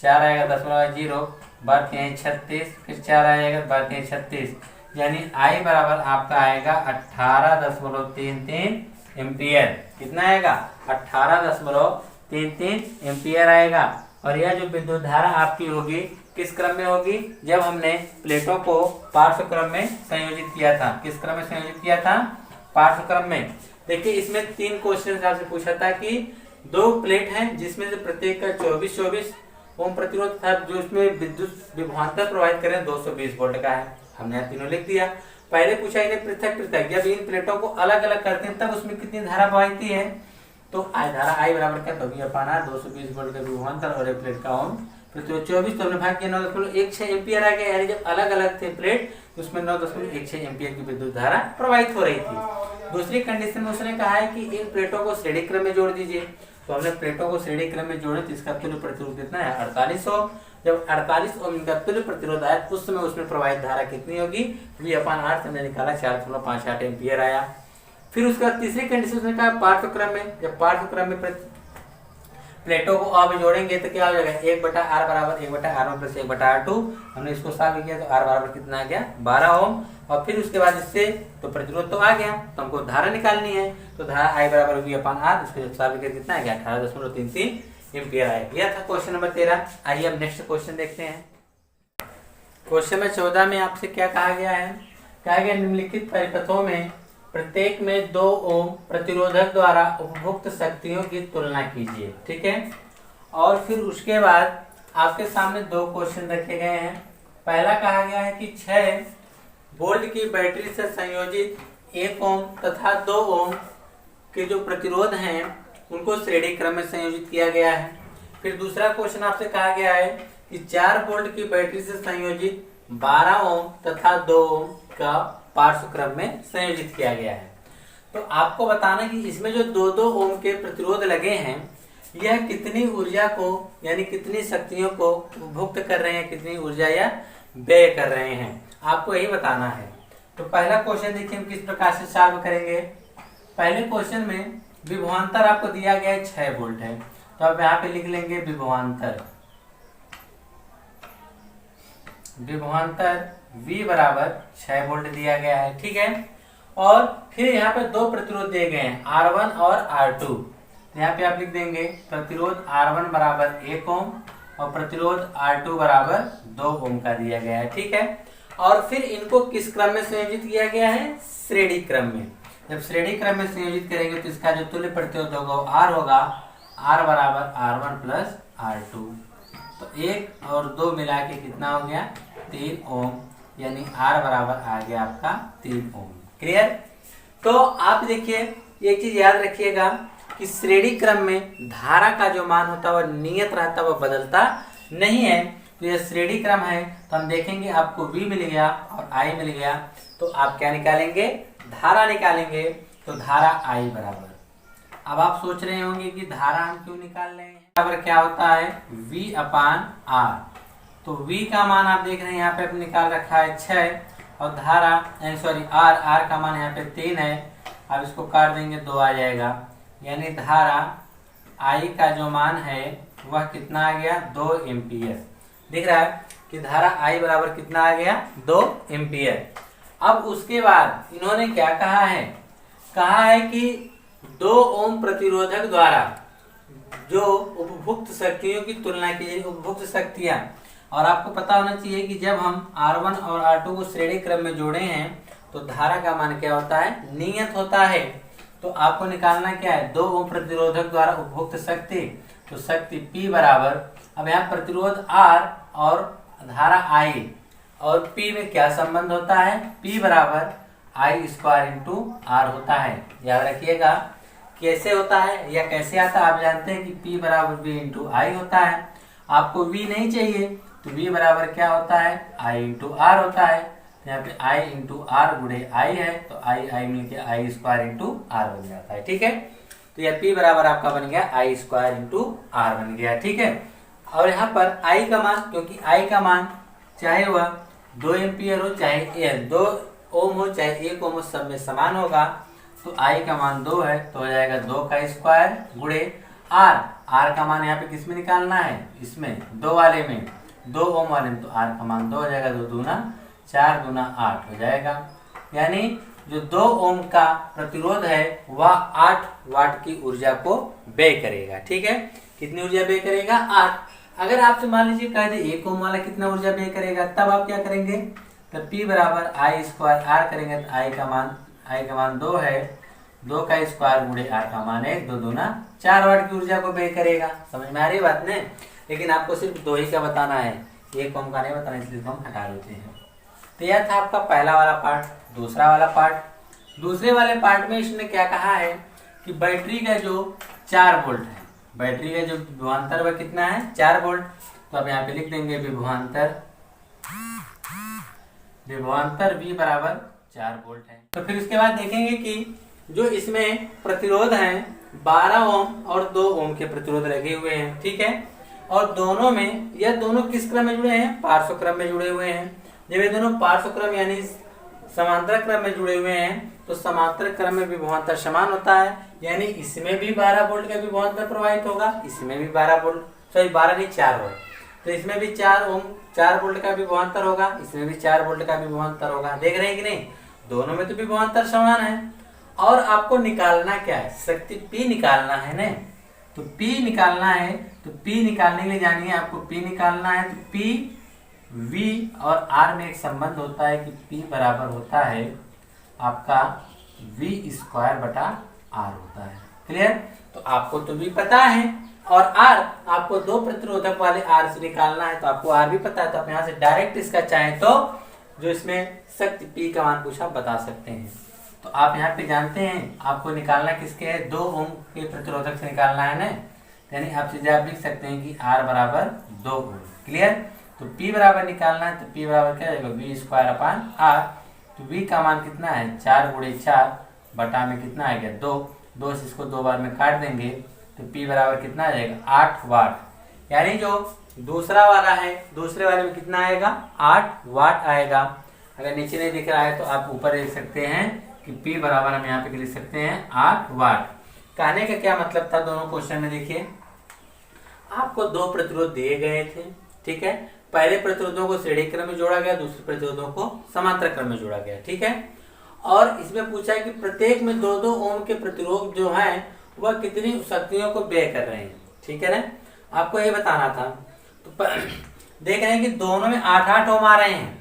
4 आएगा 0.0, बार 36, फिर 4 आएगा बार 36, यानी I बराबर आपका आएगा 18.33 एम्पियर। कितना आएगा, 18.33 एम्पियर आएगा। और यह जो विद्युत धारा आपकी होगी किस क्रम में होगी, जब हमने प्लेटों को पार्श्व क्रम में संयोजित किया था। किस क्रम में संयोजित किया था, पार्श्व क्रम में। देखिए इसमें 3 क्वेश्चन आपसे पूछा था कि 2 प्लेट हैं जिसमें से प्रत्येक का 24 ओम प्रतिरोध था, जो इसमें विद्युत विभवांतर प्रवाहित करें 220 वोल्ट का है। हमने यहाँ तीनों लिख दिया। पहले पूछा इन्हें पृथक पृथक, जब इन प्लेटों को अलग अलग करते हैं तब उसमें कितनी धारा प्रवाहित है। तो धारा I बराबर क्या, तो V/R 220 वोल्ट का विभवांतर और एक प्लेट का ओम प्रतिरोध 24, तो हमने भाग किया 9.16 एम्पियर आ गया। यानी जब अलग अलग थे प्लेट तो उसमें 9.16 एम्पियर की विद्युत धारा प्रवाहित हो रही थी। दूसरी कंडीशन में उसने कहा है कि इन प्लेटों को श्रेणी क्रम में जोड़ दीजिए। तो हमने प्लेटों को श्रेणी क्रम में जोड़े तो इसका तुल्य प्रतिरोध कितना है, 48 ओम। जब 48 ओम का तुल्य प्रतिरोध आया उस समय उसमें प्रवाहित धारा कितनी होगी, V/R हमने निकाला 4.58 एम्पियर आया। फिर उसका तीसरी कंडीशन उसने कहा पार्श्व क्रम में, जब पार्श्व क्रम में प्लेटों को अब जोड़ेंगे तो क्या हो जाएगा, 1/R बराबर 1/R1 प्लस 1/R2। हमने इसको सॉल्व किया तो R बराबर कितना आ गया, 12 ओम। और फिर उसके बाद इससे तो प्रतिरोध तो आ गया, तो हमको धारा निकालनी है। तो धारा I बराबर V/R, इसको जब सॉल्व किया कितना आ गया, 18.33 एम्पियर आया। यह था क्वेश्चन नंबर 13। आइए अब नेक्स्ट क्वेश्चन देखते हैं। क्वेश्चन नंबर 14 में आपसे क्या कहा गया है, कहा गया निम्नलिखित परिपथों में प्रत्येक में 2 ओम प्रतिरोधक द्वारा उपभुक्त शक्तियों की तुलना कीजिए, ठीक है। और फिर उसके बाद आपके सामने 2 क्वेश्चन रखे गए हैं। पहला कहा गया है कि 6 वोल्ट की बैटरी से संयोजित 1 ओम तथा 2 ओम के जो प्रतिरोध हैं उनको श्रेणी क्रम में संयोजित किया गया है। फिर दूसरा क्वेश्चन आपसे कहा गया है कि 4 वोल्ट की बैटरी से संयोजित 12 ओम तथा 2 ओम का पार्श्व क्रम में संयोजित किया गया है। तो आपको बताना कि इसमें जो 2-2 ओम के प्रतिरोध लगे हैं यह कितनी ऊर्जा को यानी कितनी शक्तियों को उपभुक्त कर रहे हैं, कितनी ऊर्जा या व्यय कर रहे हैं, आपको यही बताना है। तो पहला क्वेश्चन देखिए हम किस प्रकार से सॉल्व करेंगे। पहले क्वेश्चन में विभवांतर आपको दिया गया है 6 वोल्ट है, तो अब यहाँ पे लिख लेंगे विभवांतर V बराबर 6 वोल्ट दिया गया है, ठीक है। और फिर यहाँ पे 2 प्रतिरोध दिए गए हैं R1 और R2। तो यहाँ पे आप लिख देंगे प्रतिरोध R1 बराबर 1 ओम और प्रतिरोध R2 बराबर 2 ओम का दिया गया है, ठीक है। और फिर इनको किस क्रम में संयोजित किया गया है, श्रेणी क्रम में। जब श्रेणी क्रम में संयोजित करेंगे तो इसका जो तुल्य प्रतिरोध होगा R होगा, R बराबर R1 प्लस R2। तो 1 और 2 मिला के कितना हो गया, 3 ओम, यानी R बराबर आ गया आपका 3 ओम। क्लियर। तो आप देखिए एक चीज याद रखिएगा कि श्रेणी क्रम में धारा का जो मान होता है वह नियत रहता है, वह बदलता नहीं है। तो यह श्रेणी क्रम है तो हम देखेंगे आपको V मिल गया और I मिल गया, तो आप क्या निकालेंगे, धारा निकालेंगे। तो धारा I बराबर, अब आप सोच रहे होंगे कि धारा हम क्यों निकाल रहे हैं, बराबर क्या होता है V/R। तो V का मान आप देख रहे हैं यहाँ पे निकाल रखा है 6 और धारा R का मान यहाँ पे 3 है। अब इसको काट देंगे 2 आ जाएगा, यानी धारा I का जो मान है वह कितना आ गया, 2 एम्पियर। दिख रहा है कि धारा I बराबर कितना आ गया, 2 एम्पियर। अब उसके बाद इन्होंने क्या कहा है, कहा है कि 2 ओम प्रतिरोधक द्वारा जो उपभुक्त शक्तियों की तुलना की, उपभुक्त शक्तियां। और आपको पता होना चाहिए कि जब हम R1 और R2 को श्रेणी क्रम में जोड़े हैं तो धारा का मान क्या होता है, नियत होता है। तो आपको निकालना क्या है, 2 ओम प्रतिरोधक द्वारा उपभुक्त शक्ति। तो शक्ति P बराबर, अब यहाँ प्रतिरोध R और धारा I और P में क्या संबंध होता है, P बराबर I² × R होता है। याद रखिएगा कैसे होता है या कैसे आता है, आप जानते हैं कि P बराबर V इंटू आई होता है। आपको V नहीं चाहिए तो V बराबर क्या होता है, I इंटू आर होता है। तो यहाँ पे I इंटू आर गुणे आई है, तो आई मिलके आई स्क्वायर इंटू आर बन जाता है। ठीक है, तो यह P बराबर आपका बन गया आई स्क्वायर इंटू आर बन गया। ठीक है, और यहाँ पर I का मान, क्योंकि I का मान चाहे वह 2 एम्पियर हो, चाहे 2 ओम हो, चाहे 1 ओम हो, सब में समान होगा। तो I का मान 2 है, तो हो जाएगा 2 का स्क्वायर गुणे R का मान यहाँ पे किस में निकालना है, इसमें 2 वाले में, 2 ओम वाले में, तो R का मान 2 हो जाएगा, 2 दूना 4 दूना 8 हो जाएगा। यानी जो 2 ओम का प्रतिरोध है वह 8 वाट की ऊर्जा को व्यय करेगा। ठीक है, कितनी ऊर्जा व्यय करेगा, 8। अगर आपसे मान लीजिए कह दे 1 ओम वाला कितना ऊर्जा व्यय करेगा, तब आप क्या करेंगे, तब P बराबर आई स्क्वायर आर करेंगे, तो आई का मान 2 है, 2 का स्क्वायर गुणे R का मान 1, 2 दूना 4 वाट की ऊर्जा को व्यय करेगा। समझ में आ रही बात ने, लेकिन आपको सिर्फ 2 ही का बताना है, 1 ओम का नहीं बताना, इसलिए हम हटा देते हैं। तो यह था आपका पहला वाला पार्ट। दूसरा वाला पार्ट, दूसरे वाले पार्ट में इसने क्या कहा है कि बैटरी का जो 4 वोल्ट है, बैटरी का जो विभवांतर वह कितना है, 4 वोल्ट। तो अब यहाँ पे लिख देंगे विभवांतर V बराबर 4 वोल्ट है। तो फिर उसके बाद देखेंगे कि जो इसमें प्रतिरोध है 12 ओम और 2 ओम के प्रतिरोध लगे हुए हैं। ठीक है, और दोनों में, यह दोनों किस क्रम में जुड़े हैं, पार्श्व क्रम में जुड़े हुए हैं। जब ये दोनों पार्श्व क्रम यानी समांतर क्रम में जुड़े हुए हैं, तो समांतर क्रम में विभवांतर समान होता है, यानी इसमें भी 12 वोल्ट का विभवांतर प्रवाहित होगा, इसमें भी 12 वोल्ट, सॉरी 12 नहीं 4 वोल्ट, तो इसमें भी 4 वोल्ट का विभवांतर होगा, इसमें भी 4 वोल्ट का विभवांतर होगा। देख रहे हैं कि नहीं, दोनों में तो विभवांतर समान है। और आपको निकालना क्या है, शक्ति P निकालना है ना, तो P निकालना है, तो P निकालने के लिए जानिए आपको P निकालना है, तो P V और R में एक संबंध होता है कि P बराबर होता है आपका V स्क्वायर बटा R होता है। क्लियर, तो आपको तो V पता है और R आपको 2 प्रतिरोधक वाले R से निकालना है, तो आपको R भी पता है, तो आप यहाँ से डायरेक्ट इसका चाहें तो जो इसमें शक्ति P का मान पूछा बता सकते हैं। तो आप यहाँ पे जानते हैं आपको निकालना किसके है, 2 ओम के प्रतिरोधक से निकालना है ना, यानी आप सीधे आप लिख सकते हैं कि R बराबर 2 ओम। क्लियर, तो P बराबर निकालना है, तो P बराबर क्या जाएगा, V स्क्वायर अपान R। तो V का मान कितना है, 4 गुणे 4 बटा में कितना आएगा 2 से इसको 2 बार में काट देंगे, तो P बराबर कितना आ जाएगा 8 वाट। यानी जो दूसरा वाला है, दूसरे वाले में कितना आएगा, 8 वाट आएगा। अगर नीचे नहीं दिख रहा है तो आप ऊपर लिख सकते हैं कि P बराबर हम यहाँ पे लिख सकते हैं 8 वाट। कहने का क्या मतलब था, दोनों क्वेश्चन में देखिए आपको 2 प्रतिरोध दिए गए थे। ठीक है, पहले प्रतिरोधों को श्रेणी क्रम में जोड़ा गया, दूसरे प्रतिरोधों को समांतर क्रम में जोड़ा गया। ठीक है, और इसमें पूछा है कि प्रत्येक में 2-2 ओम के प्रतिरोध जो हैं वह कितनी शक्तियों को व्यय कर रहे हैं। ठीक है ना, आपको ये बताना था। तो देख रहे हैं कि दोनों में 8-8 ओम आ रहे हैं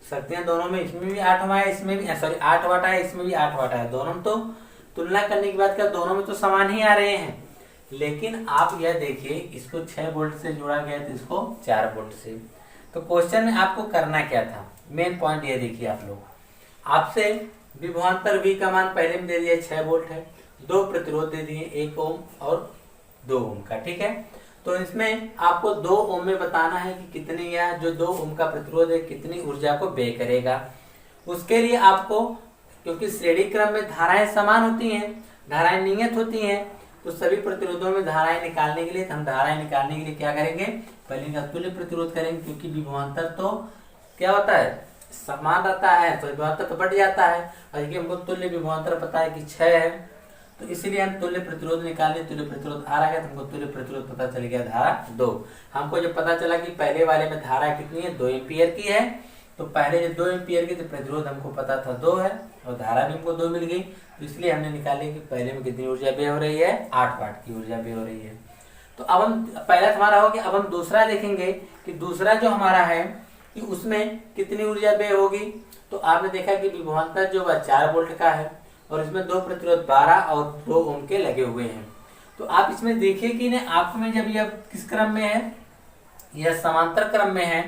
शक्तियां, दोनों में, इसमें भी 8 ओम आया, इसमें भी, सॉरी 8 वाट आया, इसमें भी 8 वाट आया। दोनों में तो तुलना करने की बात कर, दोनों में तो समान ही आ रहे हैं। लेकिन आप यह देखिए, इसको 6 वोल्ट से जोड़ा गया तो इसको 4 वोल्ट से। तो क्वेश्चन में आपको करना क्या था, मेन पॉइंट ये देखिए आप लोग, आपसे विभवांतर V का मान पहले में दे दिया 6 वोल्ट है, 2 प्रतिरोध दे दिए 1 ओम और 2 ओम का। ठीक है, तो इसमें आपको 2 ओम में बताना है कि कितनी, या जो 2 ओम का प्रतिरोध है कितनी ऊर्जा को व्यय करेगा। उसके लिए आपको, क्योंकि श्रेणी क्रम में धाराएं समान होती हैं, धाराएं नियत होती हैं, तो सभी प्रतिरोधों में धाराएं निकालने के लिए, हम धाराएं निकालने के लिए क्या करेंगे, पहले इनका तुल्य प्रतिरोध करेंगे, क्योंकि विभवांतर तो क्या होता है, समान रहता है, तो विभवांतर तो बढ़ जाता है। और हमको तुल्य विभवांतर पता है कि 6 है, तो इसीलिए हम तुल्य प्रतिरोध निकालने, तुल्य प्रतिरोध आ रहा है, तो हमको तुल्य प्रतिरोध पता चल गया धारा 2। हमको जब पता चला कि पहले वाले में धारा कितनी है, 2 एम्पियर की है, तो पहले जो 2 एम्पियर की, तो प्रतिरोध हमको पता था 2 है और धारा भी हमको 2 मिल गई, तो इसलिए हमने निकाली कि पहले में कितनी ऊर्जा व्यय हो रही है, 8 वाट की ऊर्जा व्यय हो रही है। तो अब हम, पहला हमारा हो गया, अब हम दूसरा देखेंगे कि दूसरा जो हमारा है कि उसमें कितनी ऊर्जा व्यय होगी। तो आपने देखा कि विभवांतर जो 4 वोल्ट का है और इसमें 2 प्रतिरोध 12 और 2 ओम के लगे हुए हैं। तो आप इसमें देखिए कि ने आप में जब यह किस क्रम में है, यह समांतर क्रम में है,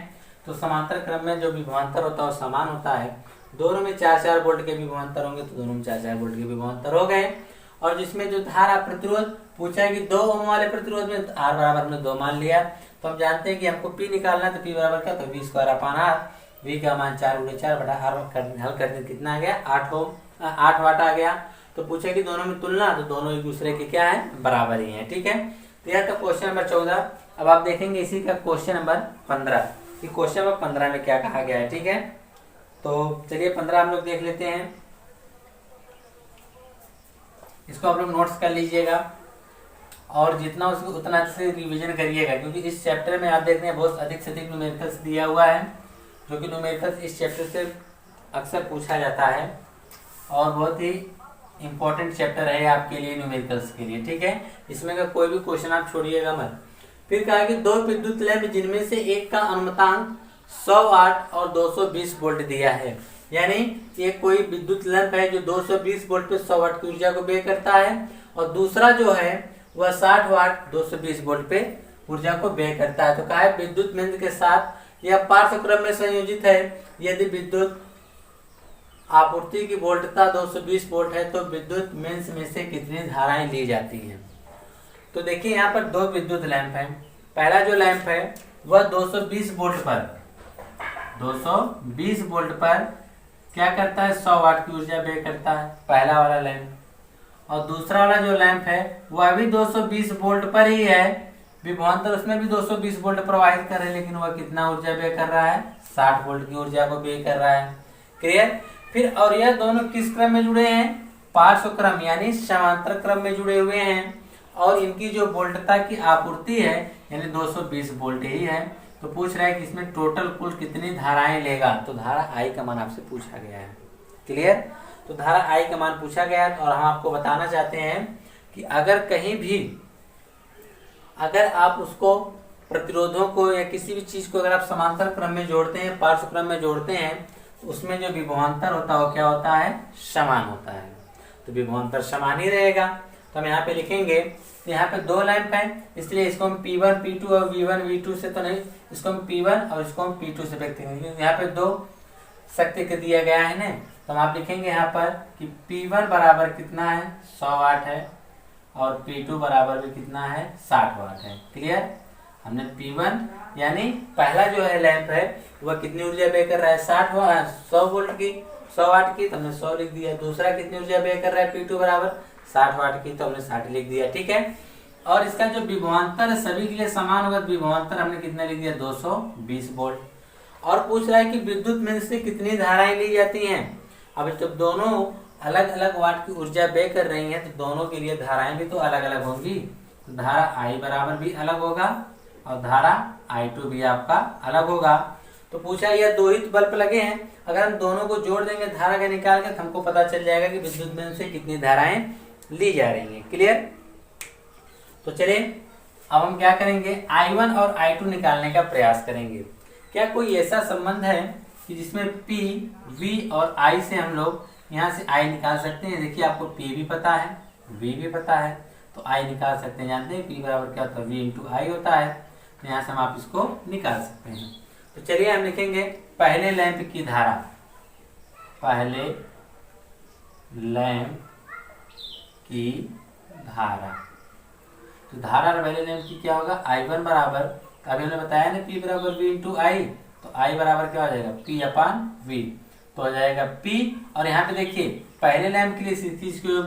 तो समांतर क्रम में जो विभवांतर होता है वो समान होता है। दोनों में 4-4 वोल्ट के विभवांतर होंगे, तो दोनों में 4-4 वोल्ट के विभवांतर हो गए। और जिसमें जो धारा प्रतिरोध पूछा है कि 2 ओम वाले प्रतिरोध में R बराबर हमने 2 मान लिया। तो हम जानते हैं कि हमको P निकालना है, तो P बराबर क्या, तो V square upon R, V का मान 4 बटा R हल करने कितना आ गया, 8 वाट आ गया। तो पूछा कि दोनों में तुलना, तो दोनों एक दूसरे के क्या है, बराबर ही है। ठीक है, तो यह था क्वेश्चन नंबर 14। अब आप देखेंगे इसी का क्वेश्चन नंबर 15 कि क्वेश्चन नंबर 15 में क्या कहा गया है। ठीक है, तो चलिए 15 हम लोग देख लेते हैं। इसको आप लोग नोट्स कर लीजिएगा और जितना उसको उतना अच्छे से रिवीजन करिएगा, क्योंकि इस चैप्टर में आप देख रहे हैं बहुत अधिक से अधिक न्यूमेरिकल्स दिया हुआ है, जो कि न्यूमेरिकल्स इस चैप्टर से अक्सर पूछा जाता है और बहुत ही इम्पोर्टेंट चैप्टर है आपके लिए, न्यूमेरिकल्स के लिए। ठीक है, इसमें का कोई भी क्वेश्चन आप छोड़िएगा मत। फिर कहा कि 2 विद्युत लैंप जिनमें से एक का अनुमतांक 100 वाट और 220 वोल्ट दिया है, यानी ये कोई विद्युत लैंप है जो 220 वोल्ट पे 100 वाट की ऊर्जा को व्यय करता है, और दूसरा जो है वह 60 वाट 220 वोल्ट पे ऊर्जा को व्यय करता है। तो कहा है विद्युत मेंस के साथ यह पार्श्व क्रम में संयोजित है। यदि विद्युत आपूर्ति की वोल्टता 220 वोल्ट है तो विद्युत मेंस में से कितनी धाराएं ली जाती हैं। तो देखिए यहाँ पर 2 विद्युत लैंप हैं। पहला जो लैंप है वह 220 वोल्ट पर क्या करता है, 100 वाट की ऊर्जा व्यय करता है, पहला वाला लैंप। और दूसरा वाला जो लैंप है वह भी 220 वोल्ट पर ही है, विभवांतर उसमें भी 220 वोल्ट प्रवाहित कर रहे हैं, लेकिन वह कितना ऊर्जा व्यय कर रहा है, 60 वोल्ट की ऊर्जा को व्यय कर रहा है। क्लियर। फिर और यह दोनों किस क्रम में जुड़े हैं, पार्श्व क्रम यानी समांतर क्रम में जुड़े हुए हैं, और इनकी जो वोल्टता की आपूर्ति है यानी 220 वोल्ट ही है। तो पूछ रहा है कि इसमें टोटल कुल कितनी धाराएं लेगा, तो धारा आई का मान आपसे पूछा गया है। क्लियर। तो धारा आई का मान पूछा गया है और हम आपको बताना चाहते हैं कि अगर कहीं भी अगर आप उसको प्रतिरोधों को या किसी भी चीज को अगर आप समांतर क्रम में जोड़ते हैं, पार्श्व क्रम में जोड़ते हैं, तो उसमें जो विभवांतर होता है वो क्या होता है, समान होता है। तो विभवांतर समान ही रहेगा। तो हम यहाँ पे लिखेंगे, तो यहाँ पे 2 लैंप हैं, इसलिए इसको हम P1 P2 और V1 V2 से तो नहीं, इसको हम P1 और इसको हम P2 से व्यक्त करेंगे। यहाँ पे 2 शक्ति का दिया गया है ना, तो हम आप लिखेंगे यहाँ पर कि P1 बराबर कितना है, 100 वाट है, और P2 बराबर भी कितना है, 60 वाट है। क्लियर। हमने P1 यानी पहला जो है लैंप है वह कितनी ऊर्जा व्यय कर रहा है, 100 वोल्ट की, 100 वाट की, तो हमने 100 लिख दिया। दूसरा कितनी ऊर्जा व्यय कर रहा है, P2 बराबर 60 वाट की, तो हमने 60 लिख दिया। ठीक है। और इसका जो विभवांतर है सभी के लिए समान होगा, विभवांतर हमने कितना लिख दिया, 220 वोल्ट। और पूछ रहा है कि विद्युत मेंस से कितनी धाराएं ली जाती हैं। अब जब दोनों अलग अलग वाट की ऊर्जा व्यय कर रही हैं तो दोनों के लिए धाराएं भी तो अलग अलग होंगी। तो धारा आई बराबर भी अलग होगा और धारा I2 भी आपका अलग होगा। तो पूछा यह 2 ही बल्ब लगे हैं, अगर हम दोनों को जोड़ देंगे धारा का निकाल के, तो हमको पता चल जाएगा कि विद्युत मेंस से कितनी धाराएं ली जा रही हैं। क्लियर। तो चलिए अब हम क्या करेंगे, I1 और I2 निकालने का प्रयास करेंगे। क्या कोई ऐसा संबंध है कि जिसमें P, V और I से हम लोग यहाँ से I निकाल सकते हैं। देखिए आपको P भी पता है, V भी पता है, तो I निकाल सकते हैं। जानते हैं P बराबर क्या होता है, V इंटू I होता है। तो यहाँ से हम आप इसको निकाल सकते हैं। तो चलिए हम लिखेंगे पहले लैंप की धारा, पहले लैंप की धारा। तो धारा पहले लैंप की क्या होगा, I1 बराबर, अभी हमने बताया ना P बराबर V इंटू I, तो I बराबर क्या हो जाएगा, P अपान V, तो हो जाएगा P। और यहाँ पे देखिए पहले लैंप के लिए चीज की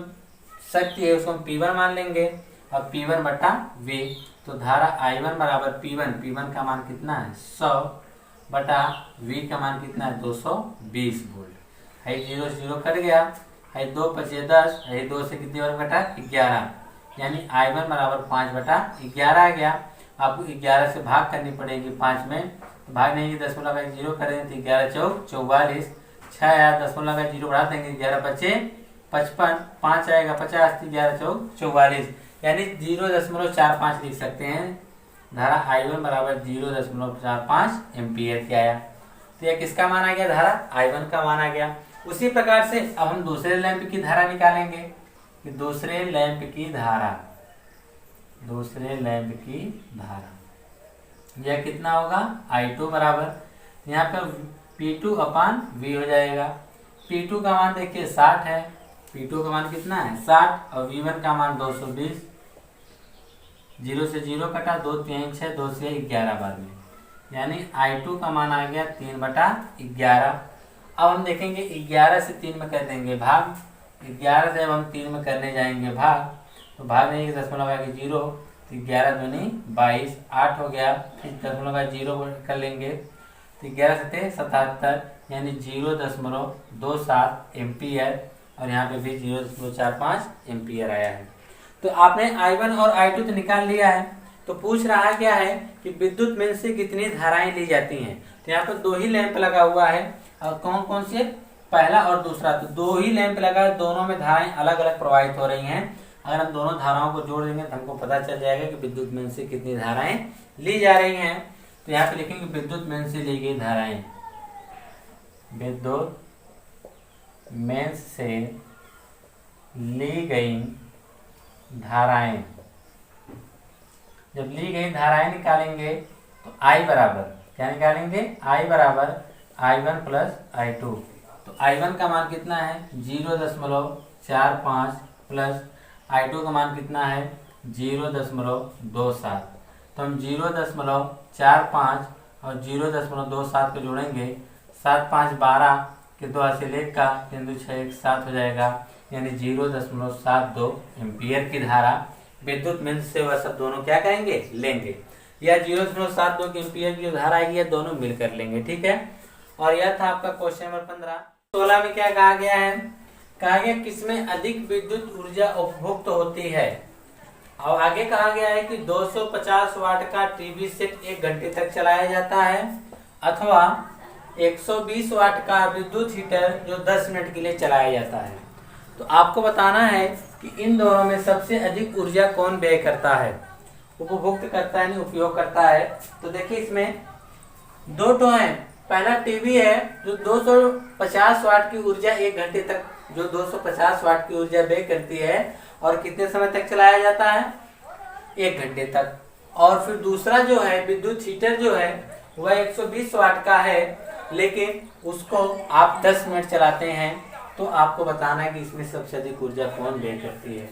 शक्ति है उसको हम P1 मान लेंगे, और P1 बटा V। तो धारा I1 बराबर P1 का मान कितना है, 100 बटा V का मान कितना है, 220 वोल्ट। है 0 से 0 कट गया, है 2 5 10, है 2 से कितनी बार घटा, 11, यानी I1 बराबर 5 बटा 11 आ गया। आपको 11 से भाग करनी पड़ेगी 5 में, तो भाग नहीं 0 करेंगे तो 11 चौक 44, 6 आया 0 बढ़ा देंगे, 11 बचे 55, 5 आएगा 50, 11 चौक 44, यानी 0.45 लिख सकते हैं। धारा I1 बराबर 0.45 एम्पियर की आया। तो यह किसका मान आ गया, धारा I1 का मान आ गया। उसी प्रकार से अब हम दूसरे लैंप की धारा निकालेंगे कि दूसरे लैंप की धारा यह कितना होगा, I2 बराबर यहाँ पर P2 अपान V हो जाएगा। P2 का मान देखिए 60 है, P2 का मान कितना है 60 और V1 का मान 220। 0 से 0 कटा, 2 3 6, 2 से 11 बार में, यानी I2 का मान आ गया 3/11। अब हम देखेंगे 11 से 3 में कर देंगे भाग। 11 से अब हम 3 में करने जाएंगे भाग, तो भाग में 1 दशमलव आएगा 0, तो 11 दूनी 22, 8 हो गया। फिर दशमलव का 0 कर लेंगे, तो 11 से 77, यानी 0.27 एम्पियर, और यहाँ पे भी 0.45 एम्पियर आया है। तो आपने I1 और I2 तो निकाल लिया है। तो पूछ रहा क्या है कि विद्युत मेन से कितनी धाराएं ली जाती हैं। तो यहाँ पर 2 ही लैंप लगा हुआ है, और कौन कौन से, पहला और दूसरा। तो 2 ही लैंप लगा है, दोनों में धाराएं अलग अलग प्रवाहित हो रही हैं। अगर हम दोनों धाराओं को जोड़ देंगे तो हमको पता चल जाएगा कि विद्युत मेन से कितनी धाराएं ली जा रही हैं। तो यहाँ पे लिखेंगे विद्युत मेन से ली गई धाराएं, विद्युत मेन से ली गई धाराएं। जब ली गई धाराएं निकालेंगे तो I बराबर क्या निकालेंगे, I बराबर I1 प्लस I2। तो I1 का मान कितना है 0.45 प्लस I2 का मान कितना है 0.27। तो हम 0.45 और 0.27 को जोड़ेंगे, 7 5 12 के 2 हाथ से लेख का 3 2 6 1 7 हो जाएगा, यानी 0.72 एम्पियर की धारा विद्युत मेन से वह सब दोनों क्या करेंगे, लेंगे, या 0.72 एम्पियर की जो धारा आएगी ये दोनों मिलकर लेंगे। ठीक है। और यह था आपका क्वेश्चन नंबर 15। 16 में क्या कहा गया है, कहा गया किसमें अधिक विद्युत ऊर्जा उपभुक्त होती है। और आगे कहा गया है कि 250 वाट का टीवी सेट 1 घंटे तक चलाया जाता है, अथवा 120 वाट का विद्युत हीटर जो 10 मिनट के लिए चलाया जाता है। तो आपको बताना है कि इन दोनों में सबसे अधिक ऊर्जा कौन व्यय करता है, उपभुक्त करता है, नहीं उपयोग करता है। तो देखिए इसमें 2 टो है। पहला टीवी है जो 250 वाट की ऊर्जा 1 घंटे तक, जो 250 वाट की ऊर्जा व्यय करती है और कितने समय तक चलाया जाता है, 1 घंटे तक। और फिर दूसरा जो है विद्युत हीटर जो है वह 120 वाट का है, लेकिन उसको आप 10 मिनट चलाते हैं। तो आपको बताना है कि इसमें सबसे अधिक ऊर्जा कौन व्यय करती है।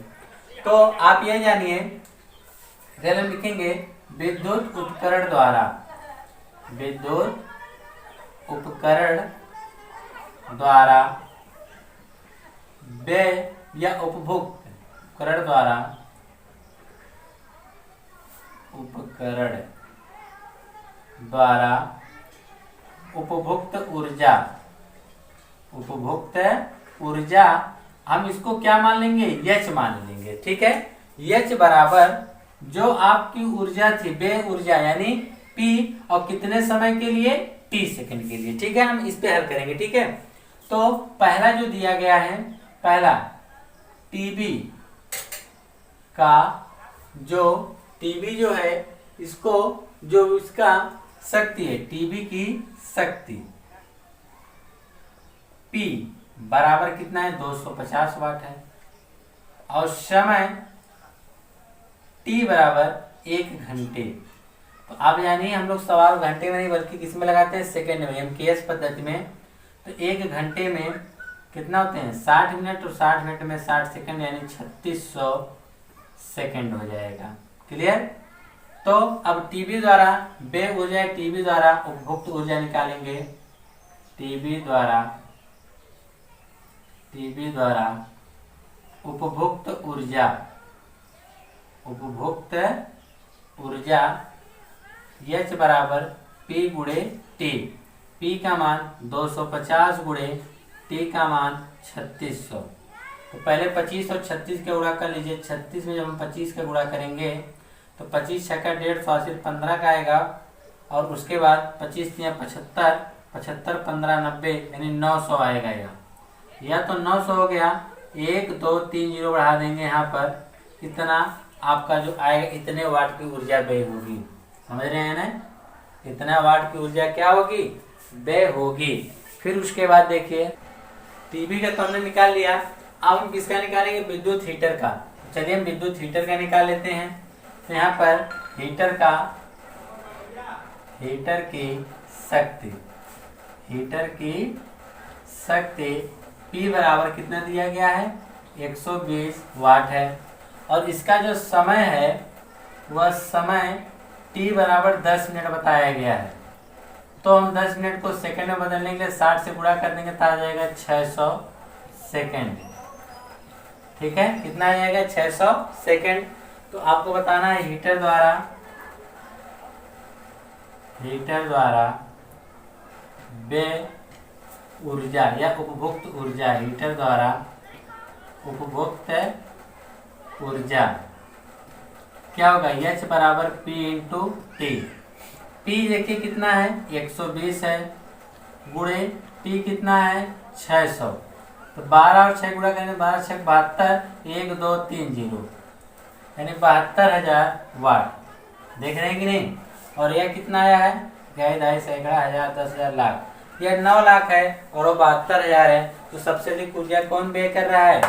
तो आप यह जानिए, पहले हम लिखेंगे विद्युत उपकरण द्वारा, विद्युत उपकरण द्वारा व्यय या उपभुक्त, उपकरण द्वारा, उपकरण द्वारा उपभुक्त ऊर्जा, उपभुक्त ऊर्जा हम इसको क्या मान लेंगे, H मान लेंगे। ठीक है। H बराबर जो आपकी ऊर्जा थी व्यय ऊर्जा यानी P, और कितने समय के लिए, T सेकंड के लिए। ठीक है। हम इस पे हल करेंगे। ठीक है। तो पहला जो दिया गया है, पहला टीवी का टीवी जो है इसको, जो इसका शक्ति है, टीवी की शक्ति P बराबर कितना है 250 वाट है, और समय T बराबर 1 घंटे। तो अब यानी हम लोग सवाल घंटे में नहीं बल्कि किस में लगाते हैं, सेकंड में, MKS पद्धति में। तो 1 घंटे में कितना होते हैं 60 मिनट, और 60 मिनट में 60 सेकंड, यानी 3600 सेकंड हो जाएगा। क्लियर। तो अब टीवी द्वारा व्यय ऊर्जा, टीवी द्वारा उपभुक्त ऊर्जा निकालेंगे। टीवी द्वारा उपभुक्त ऊर्जा, उपभुक्त ऊर्जा H बराबर P गुणे T। P का मान 250 गुणे T का मान 3600। तो पहले 25 और 36 का गुणा कर लीजिए। 36 में जब हम 25 का गुणा करेंगे तो 25 छक्का 150 15 का आएगा, और उसके बाद 25 या 75, 75 15 90, यानी 900 आएगा। या तो 900 हो गया, 1 2 3 जीरो बढ़ा देंगे यहाँ पर, कितना आपका जो आएगा इतने वाट की ऊर्जा व्यय होगी। समझ रहे हैं ना, इतना वाट की ऊर्जा क्या होगी, व्यय होगी। फिर उसके बाद देखिए टीवी का तो हमने निकाल लिया, अब हम किसका निकालेंगे, विद्युत हीटर का। चलिए हम विद्युत हीटर का निकाल लेते हैं। तो यहाँ पर हीटर की शक्ति, हीटर की शक्ति P बराबर कितना दिया गया है 120 वाट है और इसका जो समय है वह समय t बराबर 10 मिनट बताया गया है। तो हम 10 मिनट को सेकंड में बदलने के लिए 60 से गुणा कर देंगे तो आ जाएगा 600 सेकंड। ठीक है, कितना आ जाएगा 600 सेकंड। तो आपको बताना है हीटर द्वारा व्यय ऊर्जा या उपभुक्त ऊर्जा, हीटर द्वारा उपभुक्त ऊर्जा क्या होगा, H बराबर P इंटू टी। P देखिए कितना है 120 है, गुणे T कितना है 600। तो 12 और 6 गुणा करेंगे, 12 6 72, 1 2 3 0 यानी 72,000 वाट। देख रहे हैं कि नहीं। और यह कितना आया है, 2.5 सैकड़ा, 1000, 10,000, लाख। यह 9 लाख है और वो 72,000 है। तो सबसे अधिक ऊर्जा कौन व्यय कर रहा है,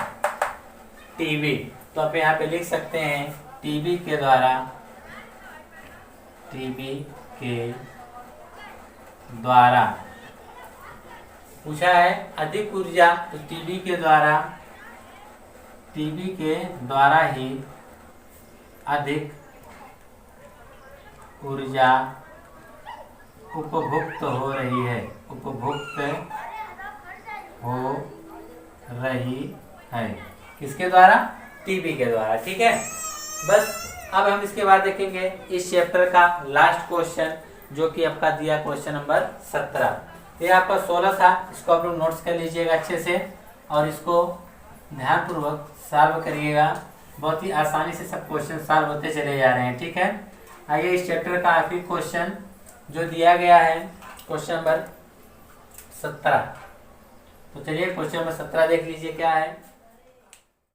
टीवी। तो आप यहाँ पे लिख सकते हैं टीवी के द्वारा पूछा है अधिक ऊर्जा, तो टीवी के द्वारा ही अधिक ऊर्जा उपभुक्त हो रही है। किसके द्वारा, टीवी के द्वारा। ठीक है, बस अब हम इसके बाद देखेंगे इस चैप्टर का लास्ट क्वेश्चन, जो कि आपका दिया क्वेश्चन नंबर 17। ये आपका 16 था, इसको आप लोग नोट्स कर लीजिएगा अच्छे से और इसको ध्यानपूर्वक सॉल्व करिएगा। बहुत ही आसानी से सब क्वेश्चन सॉल्व होते चले जा रहे हैं। ठीक है, आइए इस चैप्टर का आखिरी क्वेश्चन जो दिया गया है, क्वेश्चन नंबर 17। तो चलिए क्वेश्चन नंबर 17 देख लीजिए क्या है।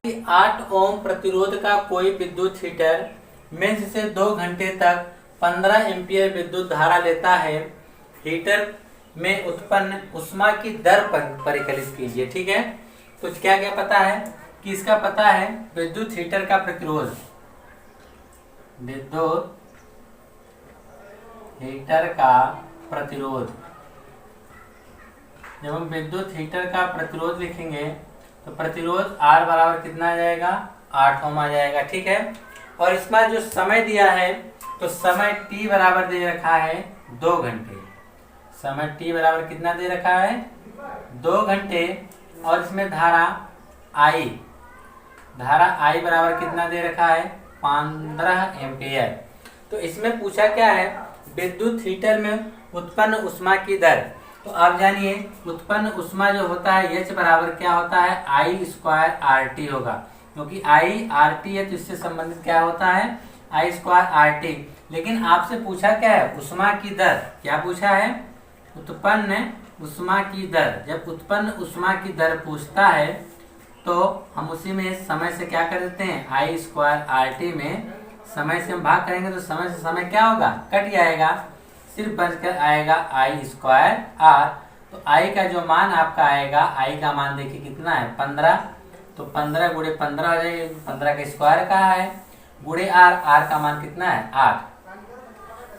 8 ओम प्रतिरोध का कोई विद्युत हीटर मेंस से 2 घंटे तक 15 एम्पीयर विद्युत धारा लेता है। हीटर में उत्पन्न ऊष्मा की दर पर परिकलित कीजिए। ठीक है, कुछ क्या क्या पता है कि इसका पता है विद्युत हीटर का प्रतिरोध, विद्युत हीटर का प्रतिरोध। जब हम विद्युत हीटर का प्रतिरोध लिखेंगे तो प्रतिरोध R बराबर कितना आ जाएगा, 8 ओम आ जाएगा। ठीक है, और इसमें जो समय दिया है तो समय T बराबर दे रखा है 2 घंटे। समय T बराबर कितना दे रखा है, 2 घंटे। और इसमें धारा I बराबर कितना दे रखा है, 15 एम्पीयर। तो इसमें पूछा क्या है, विद्युत हीटर में उत्पन्न ऊष्मा की दर। तो आप जानिए उत्पन्न ऊष्मा जो होता है H बराबर क्या होता है, I² RT होगा, क्योंकि I RT है तो इससे संबंधित क्या होता है, I² RT। लेकिन आपसे पूछा क्या है, ऊष्मा की दर। क्या पूछा है, उत्पन्न ऊष्मा की दर। जब उत्पन्न ऊष्मा की दर पूछता है तो हम उसी में समय से क्या कर देते हैं, I² RT में समय से हम भाग करेंगे तो समय से समय क्या होगा, कट जाएगा, सिर्फ बचकर आएगा I² R। तो I का जो मान आपका आएगा, I का मान देखिए कितना है 15। तो 15 गुणे 15 हो जाएगा, 15 का स्क्वायर कहाँ है, गुणे R का मान कितना है 8।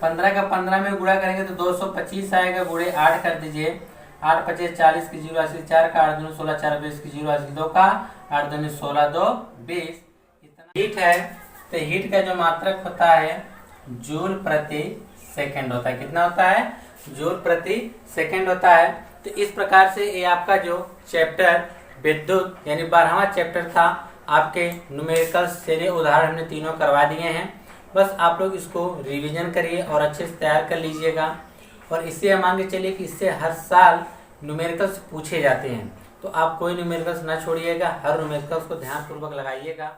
15 का 15 में गुणा करेंगे तो 225 आएगा, गुणे 8 कर दीजिए। 8 25 40 की 0 80, 4 का 8 दूनी 16, 4 20 की 0 80, 2 का 8 दूनी 16, 2 20। इतना हीट है तो हीट का जो मात्रक होता है जूल प्रति सेकंड होता है। कितना होता है, जूल प्रति सेकंड होता है। तो इस प्रकार से ये आपका जो चैप्टर विद्युत यानी 12वां चैप्टर था, आपके न्यूमेरिकल से उदाहरण हमने तीनों करवा दिए हैं। बस आप लोग इसको रिवीजन करिए और अच्छे से तैयार कर लीजिएगा। और इससे मान के चलिए कि इससे हर साल न्यूमेरिकल्स पूछे जाते हैं, तो आप कोई न्यूमेरिकल्स ना छोड़िएगा, हर न्यूमेरिकल्स को ध्यानपूर्वक लगाइएगा।